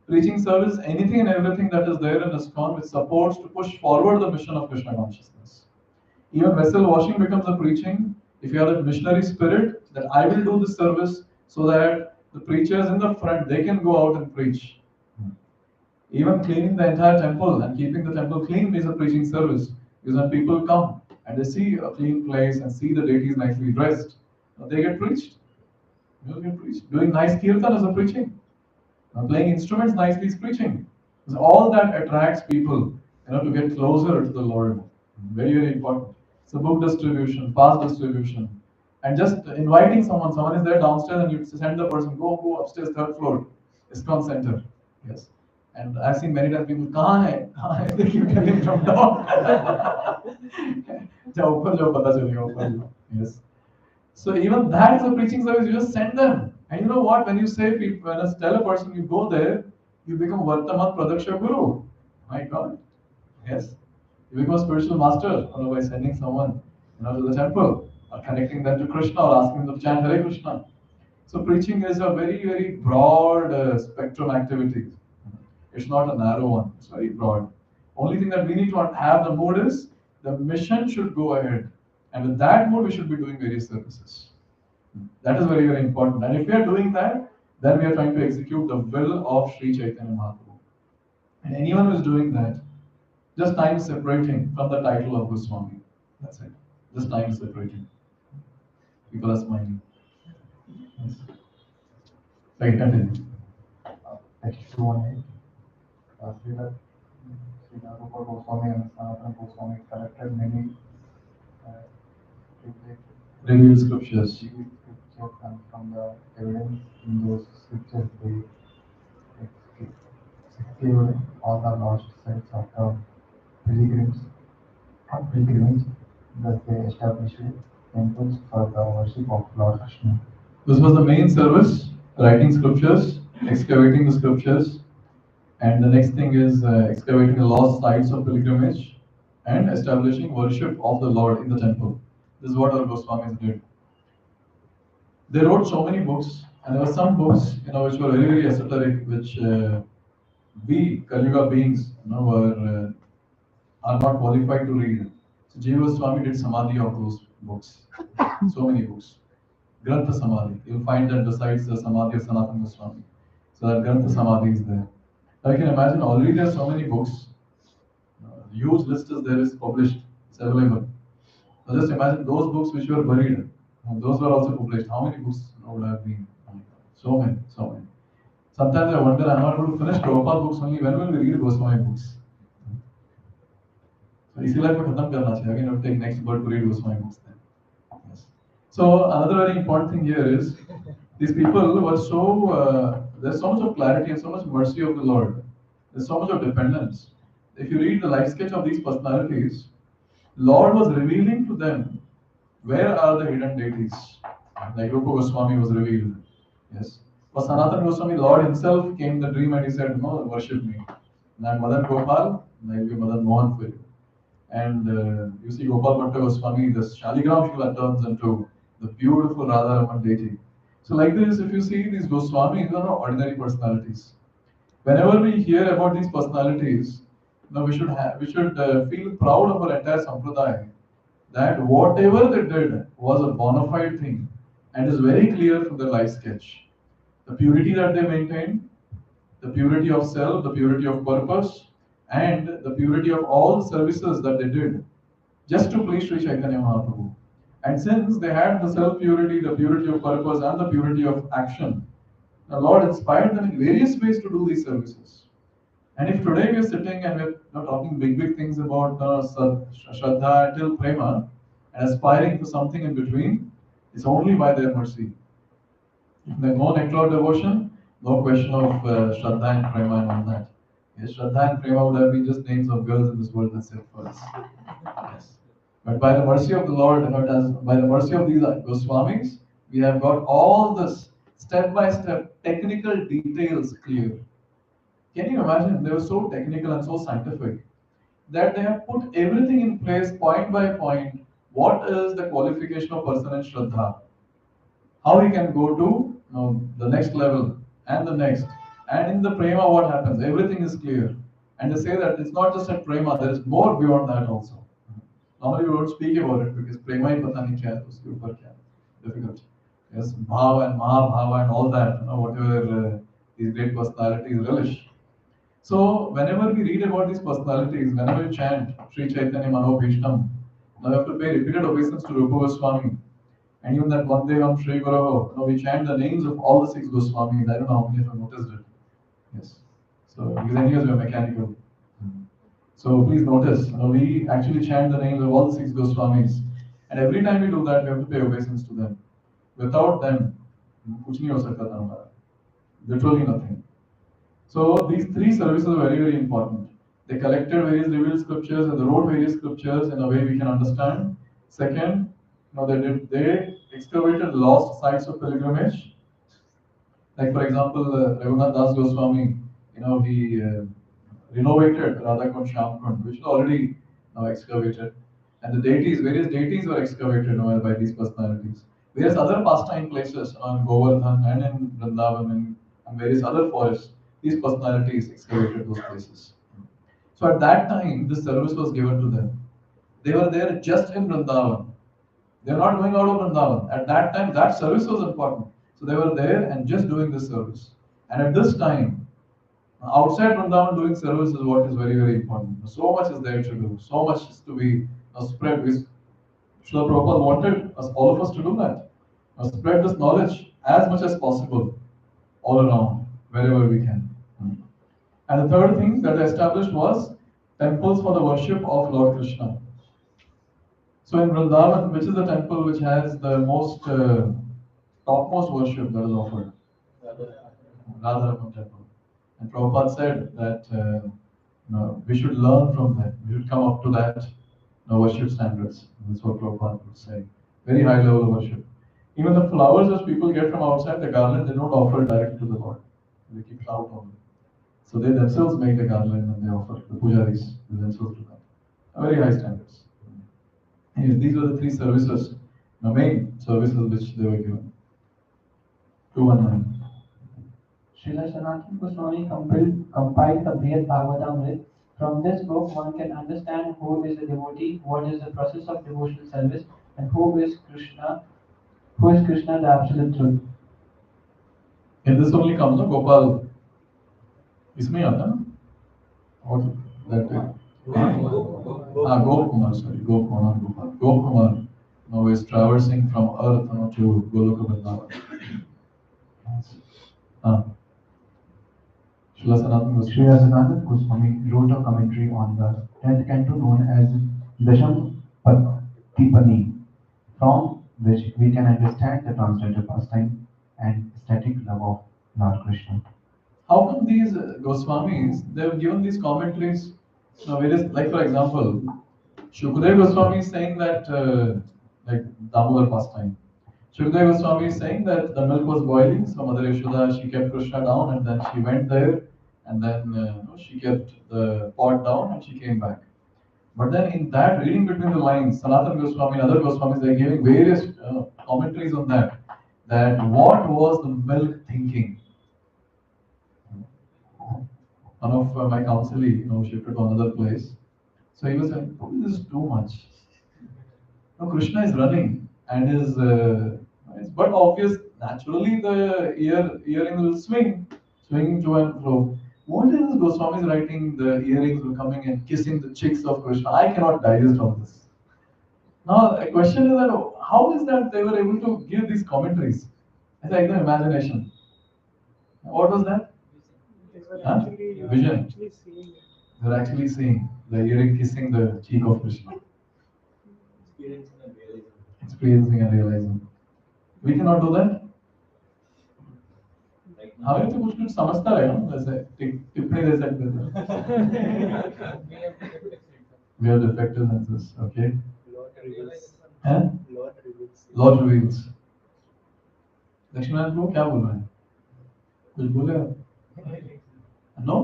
S1: Preaching service is anything and everything that is there in ISKCON which supports to push forward the mission of Krishna consciousness. Even vessel washing becomes a preaching. If you have that missionary spirit, that I will do this service so that the preachers in the front they can go out and preach. Even cleaning the entire temple and keeping the temple clean is a preaching service. Because when people come and they see a clean place and see the deities nicely dressed, they get preached. You get preached. Doing nice kirtan is a preaching. Playing instruments nicely is preaching. So all that attracts people, to get closer to the Lord. Very, very important. So book distribution, pass distribution, and just inviting someone. Someone is there downstairs, and you send the person, go upstairs, third floor, ISKCON center. Yes. And I've seen many times people, कहाँ है? कहाँ है? They keep telling from down. जाओ ऊपर जाओ पता चलेगा ऊपर जाओ. Yes. So even that is a preaching service. You just send them. And you know what? When you say people, when I tell a person you go there, you become Vartaman Pradaksha Guru. My God. Yes. You become a spiritual master by sending someone to the temple or connecting them to Krishna or asking them to chant Hare Krishna. So preaching is a very, very broad spectrum activity. It's not a narrow one. It's very broad. Only thing that we need to have the mood is the mission should go ahead. And with that mood, we should be doing various services. That is very, very important. And if we are doing that, then we are trying to execute the will of Sri Chaitanya Mahaprabhu. And anyone who is doing that, just time separating from the title of Goswami. That's it. Just time separating. People are smiling. Yes. Right, continue.
S6: Next 218. Srila Rupa Goswami and Sanatan Goswami collected many
S1: Revealed scriptures.
S6: And from the evidence in those scriptures, they excavate all the lost sites of the pilgrims. Thus, they established temples for the worship of Lord Krishna.
S1: This was the main service, writing scriptures, excavating the scriptures, and the next thing is excavating the lost sites of pilgrimage and establishing worship of the Lord in the temple. This is what our Goswamis did. They wrote so many books, and there were some books, which were very, very esoteric, which we Kali-yuga beings, are not qualified to read. So Jiva Goswami did samadhi of those books. So many books. Grantha Samadhi. You'll find that besides the Samadhi of Sanatan Goswami. So that Grantha Samadhi is there. I can imagine already there are so many books. Huge list is there, is published. It's available. So just imagine those books which were buried. Those were also published. How many books would have been? So many, so many. Sometimes I wonder, I'm not able to finish Prabhupada books only. When will we read Goswami books? So इसीलिए मैं खत्म करना चाहिए. Again, I'll take next bird to read Goswami books then. Yes. So another very important thing here is these people were so there's so much of clarity and so much mercy of the Lord. There's so much of dependence. If you read the life sketch of these personalities, Lord was revealing to them where are the hidden deities. Like Rupa Goswami was revealed. Yes. For Sanatan Goswami, Lord himself came in the dream and he said, no, worship me. And I'm Madan Gopal, and I'll be Madan Mohan for you. And you see Gopal Bhatta Goswami, the Shaligram Shila turns into the beautiful Radha Raman deity. So like this, if you see these Goswamis are not ordinary personalities. Whenever we hear about these personalities, we should feel proud of our entire sampradaya that whatever they did was a bona fide thing and is very clear from their life sketch. The purity that they maintained, the purity of self, the purity of purpose, and the purity of all the services that they did just to please Sri Chaitanya Mahaprabhu. And since they had the self purity, the purity of purpose, and the purity of action, the Lord inspired them in various ways to do these services. And if today we are sitting and we're talking big things about Shraddha till Prema and aspiring to something in between, it's only by their mercy. If there's no nectar of devotion, no question of Shraddha and Prema and all that. Yes, Shraddha and Prema would have been just names of girls in this world, that's it for us. Yes. But by the mercy of the Lord, by the mercy of these Goswamis, we have got all this step-by-step technical details clear. Can you imagine? They were so technical and so scientific that they have put everything in place point by point. What is the qualification of person in Shraddha? How he can go to the next level and the next. And in the prema, what happens? Everything is clear. And they say that it's not just a prema, there is more beyond that also. Normally we don't speak about it because prema hi pata nahi kya hai, uske upar kya hai. Difficult. Yes, bhava and mahabhava and all that, whatever these great personalities relish. So whenever we read about these personalities, whenever we chant Sri Chaitanya Mano Bhishtam, now we have to pay repeated obeisance to Rupa Goswami. And even that one day on Sri Guru, we chant the names of all the 6 Goswamis. I don't know how many of you noticed it. Yes. So because anyways we are mechanical. So please notice, we actually chant the names of all the 6 Goswamis. And every time we do that, we have to pay obeisance to them. Without them, kuch nahi ho sakta tha hamara. Literally nothing. So these 3 services are very important. They collected various revealed scriptures and they wrote various scriptures in a way we can understand. Second, they excavated lost sites of pilgrimage. Like for example, Raghunath Das Goswami, he renovated Radhakund Shyamkund, which is already now excavated. And the deities, various deities were excavated by these personalities. Various other pastime places on Govardhan and in Vrindavan and various other forests, these personalities excavated those places. So at that time, this service was given to them. They were there just in Vrindavan. They were not going out of Vrindavan. At that time, that service was important. So they were there and just doing this service. And at this time, outside Vrindavan doing service is what is very important. So much is there to do. So much is to be spread. Srila Prabhupada wanted all of us to do that. Spread this knowledge as much as possible all around, wherever we can. And the third thing that they established was temples for the worship of Lord Krishna. So in Vrindavan, which is the temple which has the most topmost worship that is offered? Radharaman temple. And Prabhupada said that we should learn from that. We should come up to that worship standards. That's what Prabhupada would say. Very high level of worship. Even the flowers which people get from outside the garland, they don't offer directly to the Lord. They keep it out only. So they themselves make the garland and they offer. The pujaris themselves do that. Very high standards. Yes, these were the 3 services, the main services which they were given. 219.
S2: Srila Sanatan Goswami compiled the Brihad Bhagavatamrit. From this book, one can understand who is a devotee, what is the process of devotional service, and who is Krishna, the absolute truth.
S1: In this only comes, Gopal. इसमें आता ना? What that? Gop Kumar, sorry, Gop Kumar, Gopal. Gop Kumar now is traversing from earth to Goloka Vrindavan. Srila Sanatan
S6: Sri
S1: Goswami.
S6: Sanatan Goswami wrote a commentary on the 10th canto known as Dasham Patipani, from which we can understand the transcendental pastime and static love of Lord Krishna.
S1: How come these Goswamis, they've given these commentaries, various, like for example, Shukdev Goswami is saying that, like Damodar pastime. Shukdev Goswami is saying that the milk was boiling, so Mother Yashoda, she kept Krishna down and then she went there and then she kept the pot down and she came back. But then in that reading between the lines, Sanatan Goswami and other Goswamis, they're giving various commentaries on that. That what was the milk thinking? One of my counselee, shifted to another place. So he was saying, oh, this is too much. Now Krishna is running and it's but obvious naturally the earring will swinging to and fro. What is this Goswami is writing? The earrings were coming and kissing the cheeks of Krishna. I cannot digest all this. Now the question is that how is that they were able to give these commentaries? It's like the imagination. What was that?
S3: They were
S1: Huh? Vision.
S3: actually seeing it.
S1: They're actually seeing the earring kissing the cheek of Krishna. Experiencing and realizing. We cannot do that. हमें तो कुछ कुछ समझता रहे ना वैसे टिप्पणी दे सकते थे. We have defective senses, okay? हैं? Lord reveals. दक्षिणायन को क्या बोल रहे हैं? कुछ बोले आप? No?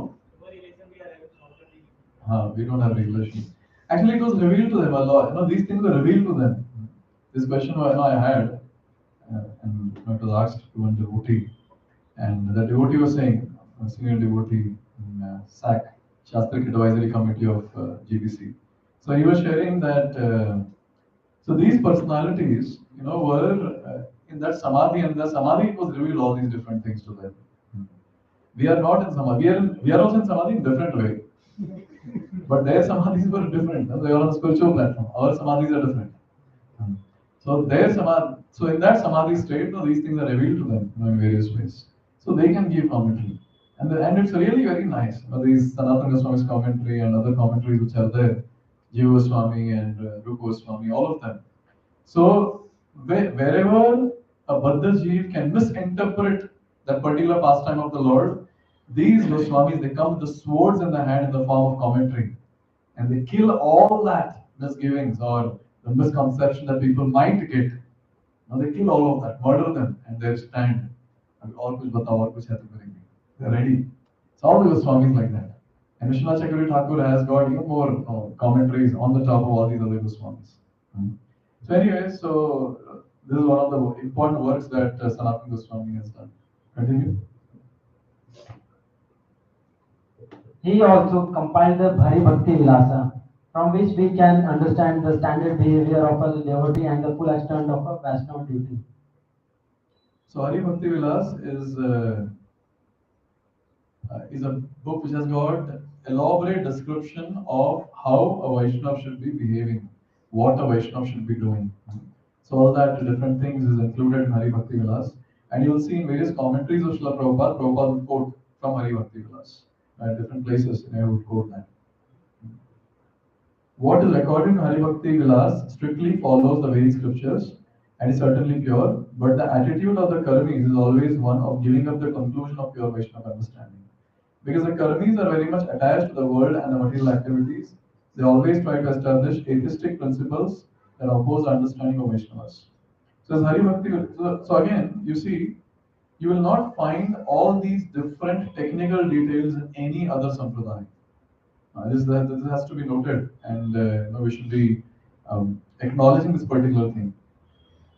S1: We don't have regulation. Actually, it was revealed to them a lot. These things were revealed to them. This question I had, and it was asked to one devotee, and the devotee was saying, a senior devotee in SAC, Shastric Advisory Committee of GBC. So he was sharing that. So these personalities, were in that samadhi, and the samadhi it was revealed all these different things to them. We are not in samadhi. We are also in samadhi in different way. But their samadhis were different. They are on a spiritual platform. Our samadhis are different. So so in that samadhi state, these things are revealed to them in various ways. So they can give commentary. And it's really very nice. These Sanatan Goswami's commentary and other commentaries which are there, Jiva Goswami and Rupa Goswami, all of them. So wherever a Baddha Jeev can misinterpret that particular pastime of the Lord, these Goswamis, they come with the swords in the hand in the form of commentary. And they kill all that misgivings or the misconception that people might get. Now they kill all of that, murder them, and they stand. और कुछ बताओ और कुछ है तो करेंगे. They're ready. So all the Goswamis like that. And Vishwanath Chakravarti Thakur has got even more commentaries on the top of all these other Goswamis. So anyway, this is one of the important works that Sanatan Goswami has done. Continue.
S7: He also compiled the Bhari Bhakti Vilasa, from which we can understand the standard behavior of a devotee and the full extent of a Vaishnava duty.
S1: So Hari Bhakti Vilas is a book which has got elaborate description of how a Vaishnava should be behaving, what a Vaishnava should be doing. So all that different things is included in Hari Bhakti Vilas, and you will see in various commentaries of Srila Prabhupada, Prabhupada would quote from Hari Bhakti Vilas at different places. I would quote that. What is recorded in Hari Bhakti Vilas strictly follows the Vedic scriptures and is certainly pure, but the attitude of the Karmis is always one of giving up the conclusion of pure Vaishnava understanding. Because the Karmis are very much attached to the world and the material activities, they always try to establish atheistic principles that oppose the understanding of Vaishnavas. So, as Hari Bhakti, so again, you see, you will not find all these different technical details in any other sampradaya. This has to be noted, and we should be acknowledging this particular thing.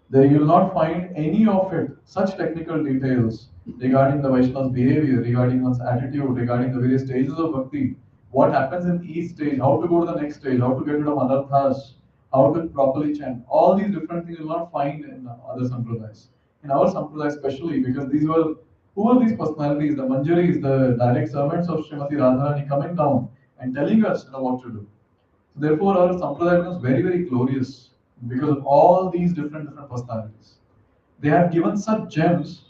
S1: There you will not find any of it, such technical details regarding the Vaishnava's behavior, regarding one's attitude, regarding the various stages of bhakti, what happens in each stage, how to go to the next stage, how to get rid of anarthas, how to properly chant. All these different things you will not find in other sampradayas. In our sampradaya especially, because who were these personalities? The Manjaris, the direct servants of Srimati Radharani coming down and telling us what to do. So therefore, our sampradaya becomes very, very glorious because of all these different personalities. They have given such gems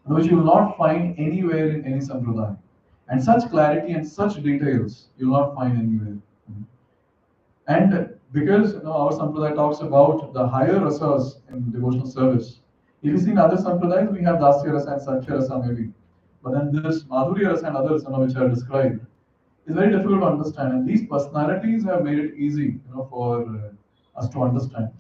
S1: which you will not find anywhere in any sampradaya. And such clarity and such details you'll not find anywhere. And because our sampradaya talks about the higher rasas in devotional service, if you see in other sampradayas, we have dasya rasa and sakya rasa maybe. But then this madhurya rasa and others which are described is very difficult to understand. And these personalities have made it easy for us to understand.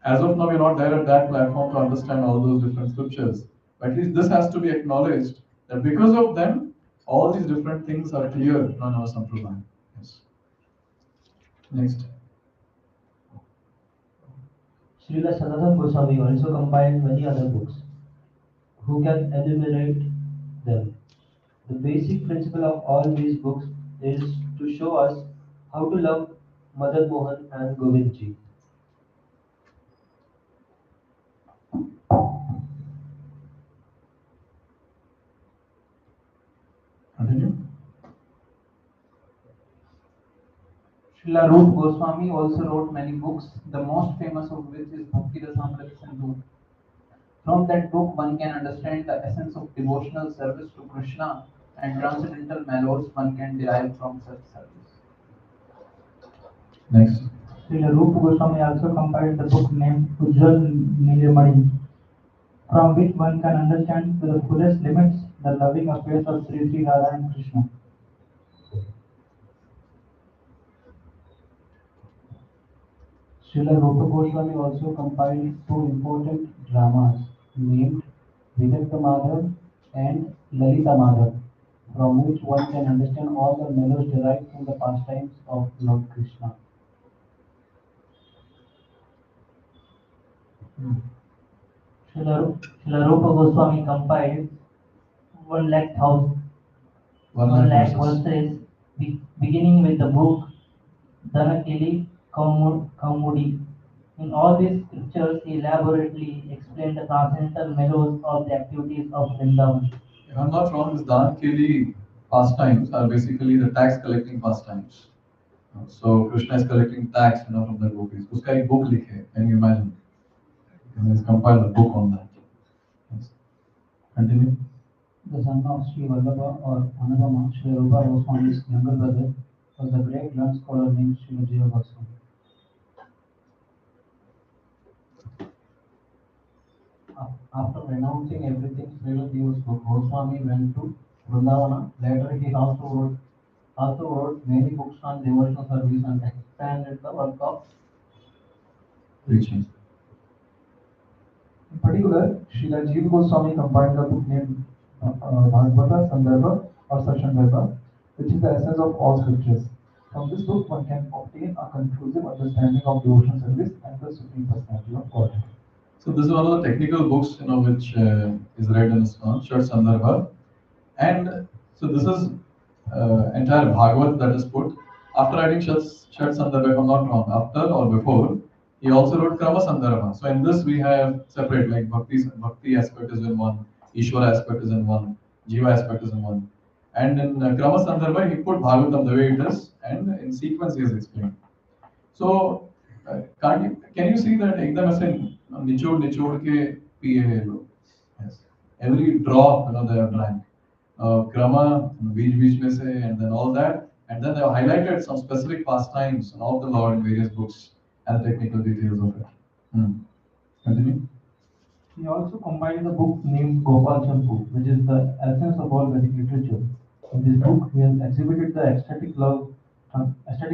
S1: As of now, we're not there at that platform to understand all those different scriptures. But at least this has to be acknowledged that because of them, all these different things are clear in our sampradaya. Yes. Next.
S2: Srila Sanatan Goswami also compiled many other books. Who can enumerate them? The basic principle of all these books is to show us how to love Madan Mohan and Govindji.
S1: Continue.
S2: Srila Rupa Goswami also wrote many books, the most famous of which is Bhakti Rasamrita Sindhu. From that book, one can understand the essence of devotional service to Krishna and transcendental mellows one can derive from such service.
S1: Next.
S2: Srila Rupa Goswami also compiled the book named Ujjwal Nilamani, from which one can understand to the fullest limits the loving affairs of Sri Radha and Krishna. Srila Rupa Goswami also compiled two important dramas named Vidagdha Madhav and Lalita Madhav, from which one can understand all the mellows derived from the pastimes of Lord Krishna. Srila Rupa Goswami compiled 1 lakh verses, beginning with the book Dhanakili Kaumudi. In all these scriptures, he elaborately explained the transcendental mellows of the activities of Vrindavan.
S1: If I'm not wrong, this Dan Keli pastimes are basically the tax collecting pastimes. So Krishna is collecting tax from the gopis. Uska ek book likhe, can you imagine? He has compiled a book on that. Yes. Continue.
S2: The son of Sri Vallabha or Anubhava, Sri Rupa Goswami's younger brother, was a great learned scholar named Sri Jiva Goswami. After renouncing everything, Srila Jiva Goswami went to Vrindavana. Later, he also wrote many books on devotional service and expanded the work of
S1: Preaching.
S2: In particular, Srila Jiva Goswami compiled a book named Bhagavata Sandarbha or Sashandarbha, which is the essence of all scriptures. From this book, one can obtain a conclusive understanding of devotional service and the Supreme Personality of Godhead.
S1: So this is one of the technical books, which is read in Shad Sandarbha, and so this is entire Bhagavat that is put. After writing Shad Sandarbha, if I'm not wrong, after or before, he also wrote Krama Sandarbha. So in this we have separate, like Bhakti aspect is in one, Ishvara aspect is in one, Jiva aspect is in one. And in Krama Sandarbha, he put Bhagavatam the way it is, and in sequence he has explained. So can you see that एकदम ऐसे निचोड़ के पिए हैं लोग? Yes. Every drop they have drank. Krama बीच में से, and then all that, and then they have highlighted some specific pastimes of the Lord in various books and the technical details of it. Continue.
S2: He also compiled a book named Gopal Champu, which is the essence of all Vedic literature. In this book, he has exhibited the ecstatic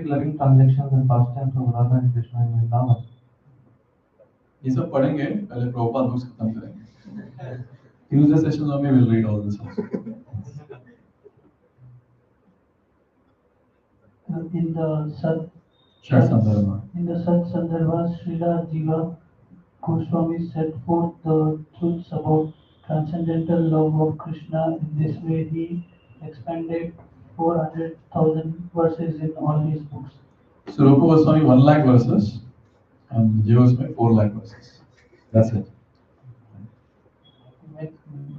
S2: loving transactions and pastimes of Radha and Krishna in Vrindavan.
S1: ये सब पढ़ेंगे पहले Prabhupada books खत्म करेंगे. Tuesday session में we'll read all this also.
S2: In the Sat
S1: Sandarbha.
S2: Sandarbha, Srila Jiva Goswami set forth the truths about transcendental love of Krishna. In this way, he expanded 400,000 verses in all his books.
S1: So Rupa Goswami 1 lakh verses, and Jiva Goswami 4 lakh verses. That's it.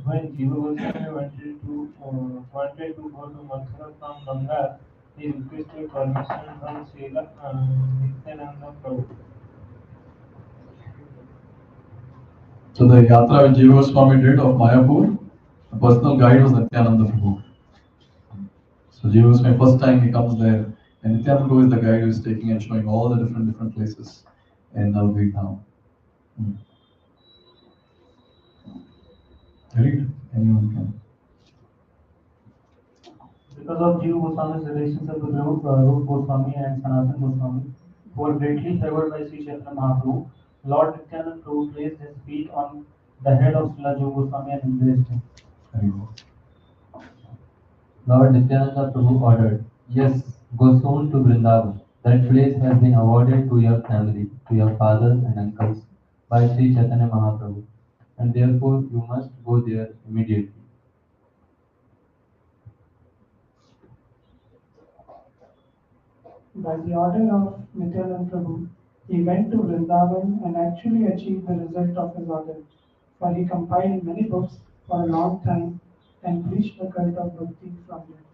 S2: When Jiva Goswami wanted to go to Mathura from Bengal, he requested permission from Srila Nityananda Prabhu.
S1: So the yatra which Jiva Goswami did of Mayapur, the personal guide was Nityananda Prabhu. So Jiva Goswami, first time he comes there, and Nityananda is the guide who is taking and showing all the different places in Navadvip now. Read, anyone can.
S2: Because of Jiva Goswami's relationship with Rupa Goswami and Sanatan Goswami, who were greatly favored by Sri Chaitanya Mahaprabhu, Lord Nityananda Prabhu placed his feet on the head of Srila Jiva Goswami and embraced him.
S1: Very well.
S8: Lord Nityananda Prabhu ordered, "Yes, go soon to Vrindavan. That place has been awarded to your family, to your fathers and uncles, by Sri Chaitanya Mahaprabhu, and therefore you must go there immediately."
S3: By the order of Nityananda Prabhu, he went to Vrindavan and actually achieved the result of his order, for he compiled many books for a long time and preached the cult of bhakti from them.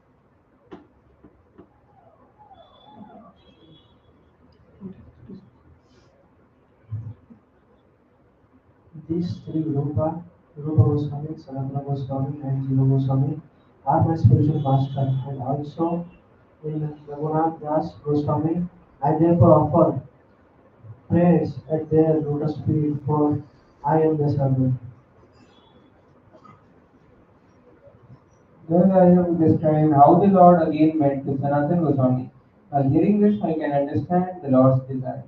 S9: These three Rupa Goswami, Sanatana Goswami, and Jiva Goswami are my spiritual master, and also in Raghunath Das Goswami, I therefore offer praise at their lotus feet, for I am the servant.
S7: Then I have described how the Lord again met with Sanatan Goswami. By hearing this, I can understand the Lord's desire.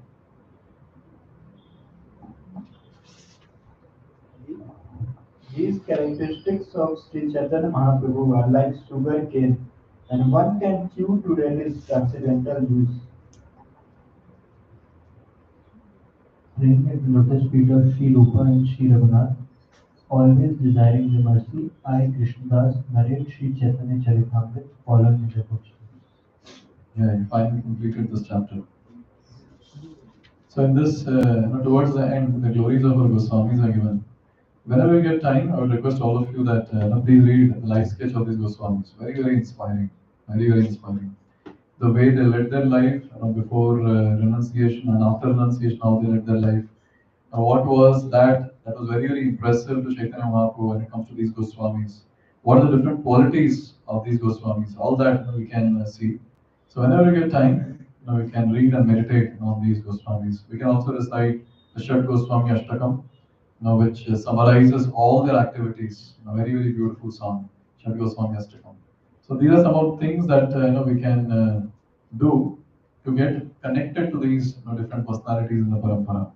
S9: These characteristics of Sri Chaitanya Mahaprabhu are like sugar cane, and one can chew to relish transcendental juice. Praying at the lotus feet of Sri Rupa and Sri Raghunath, always desiring the mercy, I, Krishnadas, narrate Sri Chaitanya Charitamrita following in the books.
S1: Yeah, you finally completed this chapter. So in this, towards the end, the glories of our Goswamis are given. Whenever you get time, I would request all of you that please read the life sketch of these Goswamis. Very inspiring. Very inspiring. The way they led their life before renunciation and after renunciation, how they led their life. What was that was very impressive to Chaitanya Mahaprabhu when it comes to these Goswamis. What are the different qualities of these Goswamis? All that we can see. So whenever we get time, we can read and meditate on these Goswamis. We can also recite the Shat Goswami Ashtakam, which summarizes all their activities. Very beautiful song, Shat Goswami Ashtakam. So these are some of the things that we can do to get connected to these different personalities in the parampara.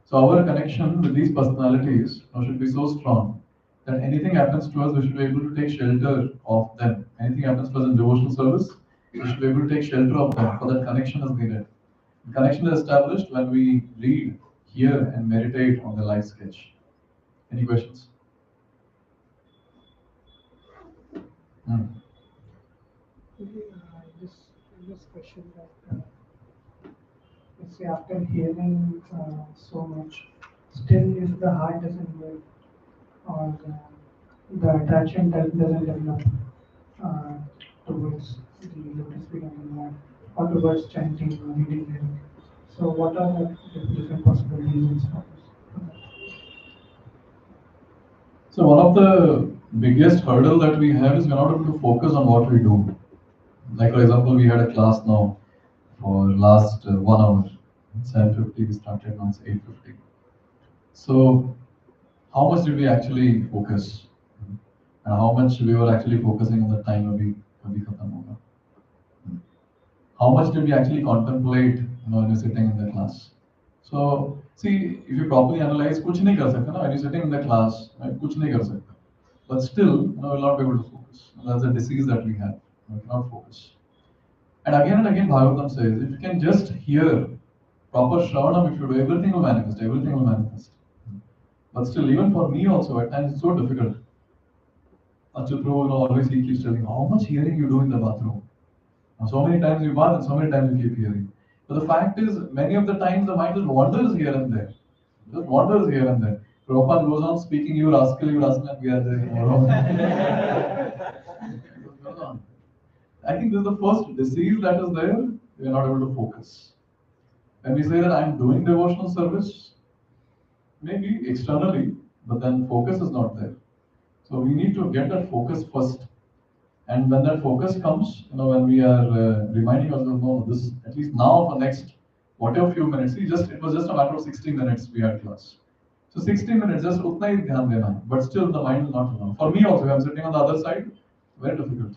S1: So our connection with these personalities should be so strong that anything happens to us, we should be able to take shelter of them. Anything happens to us in devotional service, we should be able to take shelter of them. For that connection is needed. The connection is established when we read, hear, and meditate on the life sketch. Any questions?
S3: This question that let's say after hearing so much, still if the heart doesn't work or the attraction doesn't develop uh, towards the lotus feet of the Lord or towards chanting or reading lyric. So what are the different possible reasons for this?
S1: So one of the biggest hurdle that we have is we're not able to focus on what we do. Like for example, we had a class now for last 1 hour. 7:50 we started, now it's 8:50. So how much did we actually focus? And how much we were actually focusing on the time abhi khatam hoga? How much did we actually contemplate when you're sitting in the class? So see, if you properly analyze, kuch nahi kar sakta na, when you're sitting in the class, right, kuch nahi kar sakta. But still, we'll not be able to focus. That's a disease that we have. We cannot focus. And again, Bhagavatam says, if you can just hear proper Shravanam, if you do, everything will manifest, everything will manifest. But still, even for me also, at times it's so difficult. Achyut Prabhu always he keeps telling, how much hearing you do in the bathroom? Now, so many times you bath and so many times you keep hearing. But the fact is, many of the times the mind just wanders here and there. Just wanders here and there. Prabhupada goes on speaking, you rascal, and we are there. It goes on. I think this is the first disease that is there. We are not able to focus. When we say that I am doing devotional service, maybe externally, but then focus is not there. So we need to get that focus first. And when that focus comes, when we are reminding ourselves, no, this at least now for next whatever few minutes, it was just a matter of 60 minutes we had class. So 60 minutes, just utna hi dhyan dena, but still the mind will not allow. For me also, if I'm sitting on the other side, very difficult.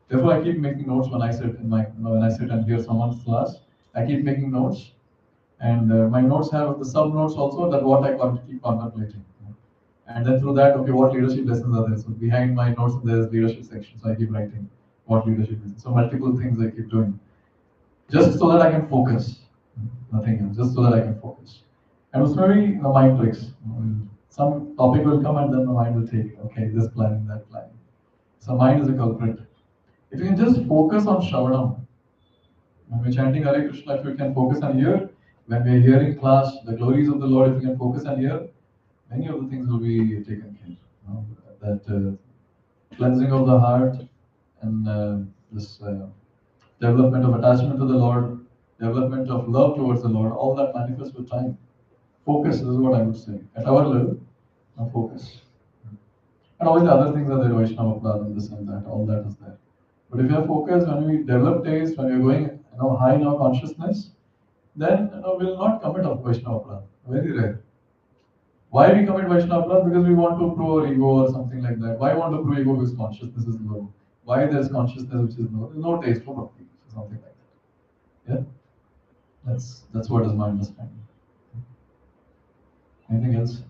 S1: Therefore, I keep making notes when I sit in my, when I sit and hear someone's class. I keep making notes, and my notes have the sub notes also that what I keep contemplating. And then through that, okay, what leadership lessons are there? So behind my notes, there's leadership section. So I keep writing what leadership is. So multiple things I keep doing, just so that I can focus. Nothing else, just so that I can focus. And it's very mind tricks. Some topic will come and then the mind will take, okay, this planning, that planning. So mind is a culprit. If you can just focus on Shravanam, when we're chanting Hare Krishna, if you can focus on here, when we're hearing class, the glories of the Lord, if you can focus on here, many of the things will be taken care of. That cleansing of the heart and this development of attachment to the Lord, development of love towards the Lord, all that manifests with time. Focus is what I would say. At our level, focus. And obviously other things are there, Vaishnava Pradhan, this and that, all that is there. But if you are focused, when we develop taste, when we are going high in our consciousness, then we'll not commit of Vaishnava Pradhan. Very rare. Why we commit Vaishnava Pradhan? Because we want to prove our ego or something like that. Why want to prove ego? Because consciousness is low. Why there's consciousness which is low? There's no taste for bhakti, something like that. Yeah? That's what is my understanding. Anything else?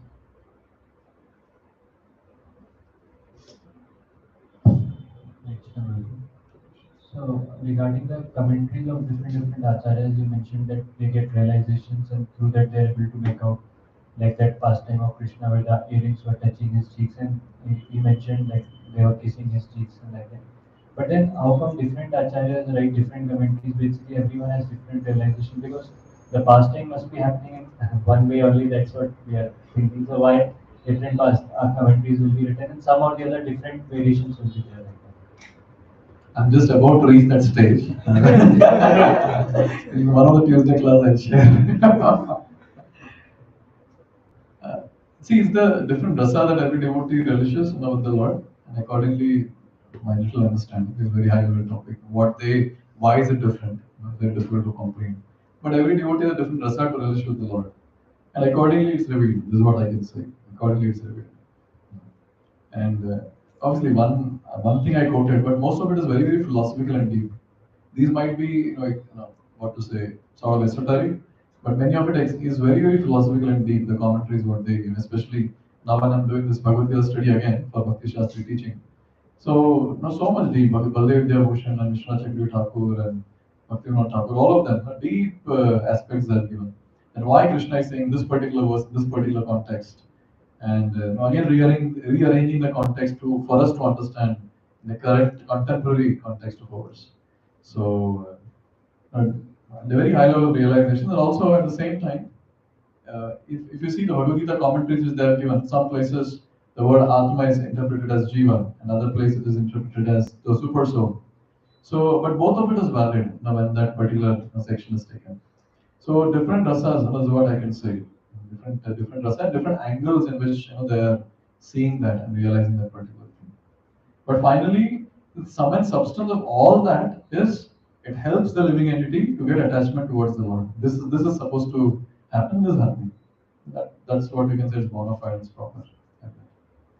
S8: So regarding the commentaries of different acharyas, you mentioned that they get realizations and through that they're able to make out like that pastime of Krishna where the earrings were touching his cheeks, and he mentioned like they were kissing his cheeks and like that. But then how come different acharyas write different commentaries? Basically everyone has different realization because the pastime must be happening in one way only, that's what we are thinking. So why different commentaries will be written and some or the other different variations will be there like that?
S1: I'm just about to reach that stage. In one of the Tuesday class I'll share. See, it's the different rasa that every devotee relishes with the Lord, and accordingly, my little understanding is very high level topic. Why is it different? Very difficult to comprehend. But every devotee has a different rasa to relish with the Lord, and accordingly, it's revealed. This is what I can say. Accordingly, it's revealed. And obviously, one thing I quoted, but most of it is very very philosophical and deep. These might be, what to say, sort of esoteric, but many of it is very, very philosophical and deep. The commentaries what they give, especially now when I'm doing this Bhagavad Gita study again for Bhakti Shastri teaching. So, so much deep. Baldev Bhushan and Vishnu Chakri Thakur and Bhaktivinoda Thakur, all of them are deep aspects that are given. And why Krishna is saying this particular verse, this particular context. And again, rearranging the context for us to understand the correct contemporary context of ours. So, the very high level of realization, and also at the same time, if you see the Bhagavad Gita commentaries which they have given, some places the word Atma is interpreted as Jiva, and other places it is interpreted as the super soul. So, but both of it is valid now when that particular section is taken. So, different rasas, is what I can say. Different rasa, different angles in which they are seeing that and realizing that particular thing. But finally, the sum and substance of all that is it helps the living entity to get attachment towards the Lord. This is supposed to happen. This is happening. That's what we can say is bona fide and proper.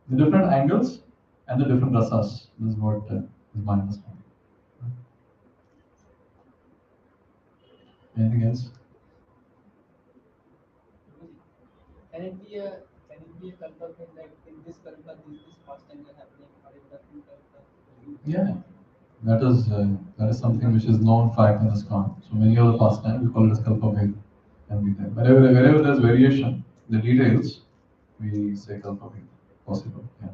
S1: The different angles and the different rasas. This is what is my understanding. Anything else?
S10: Can it be a kalpa thing, like in this kalpa this pastimes are happening, or in different kalpa?
S1: Yeah. That is something which is known fact in ISKCON. So many of the pastimes we call it as kalpa bhed. Wherever there's variation, the details, we say kalpa bhed. Possible. Yeah.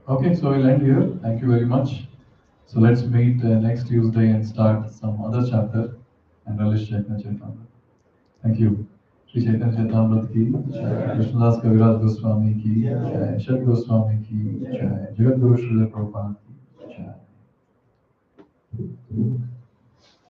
S1: Okay, so we'll end here. Thank you very much. So let's meet next Tuesday and start some other chapter and relish Chaitanya. Thank you. Shri Chaitanya Charitamrita ki jai, Krishnadas Kaviraj Goswami ki jai, Shad Goswami ki jai, Jagat Guru Srila Prabhupada ki jai.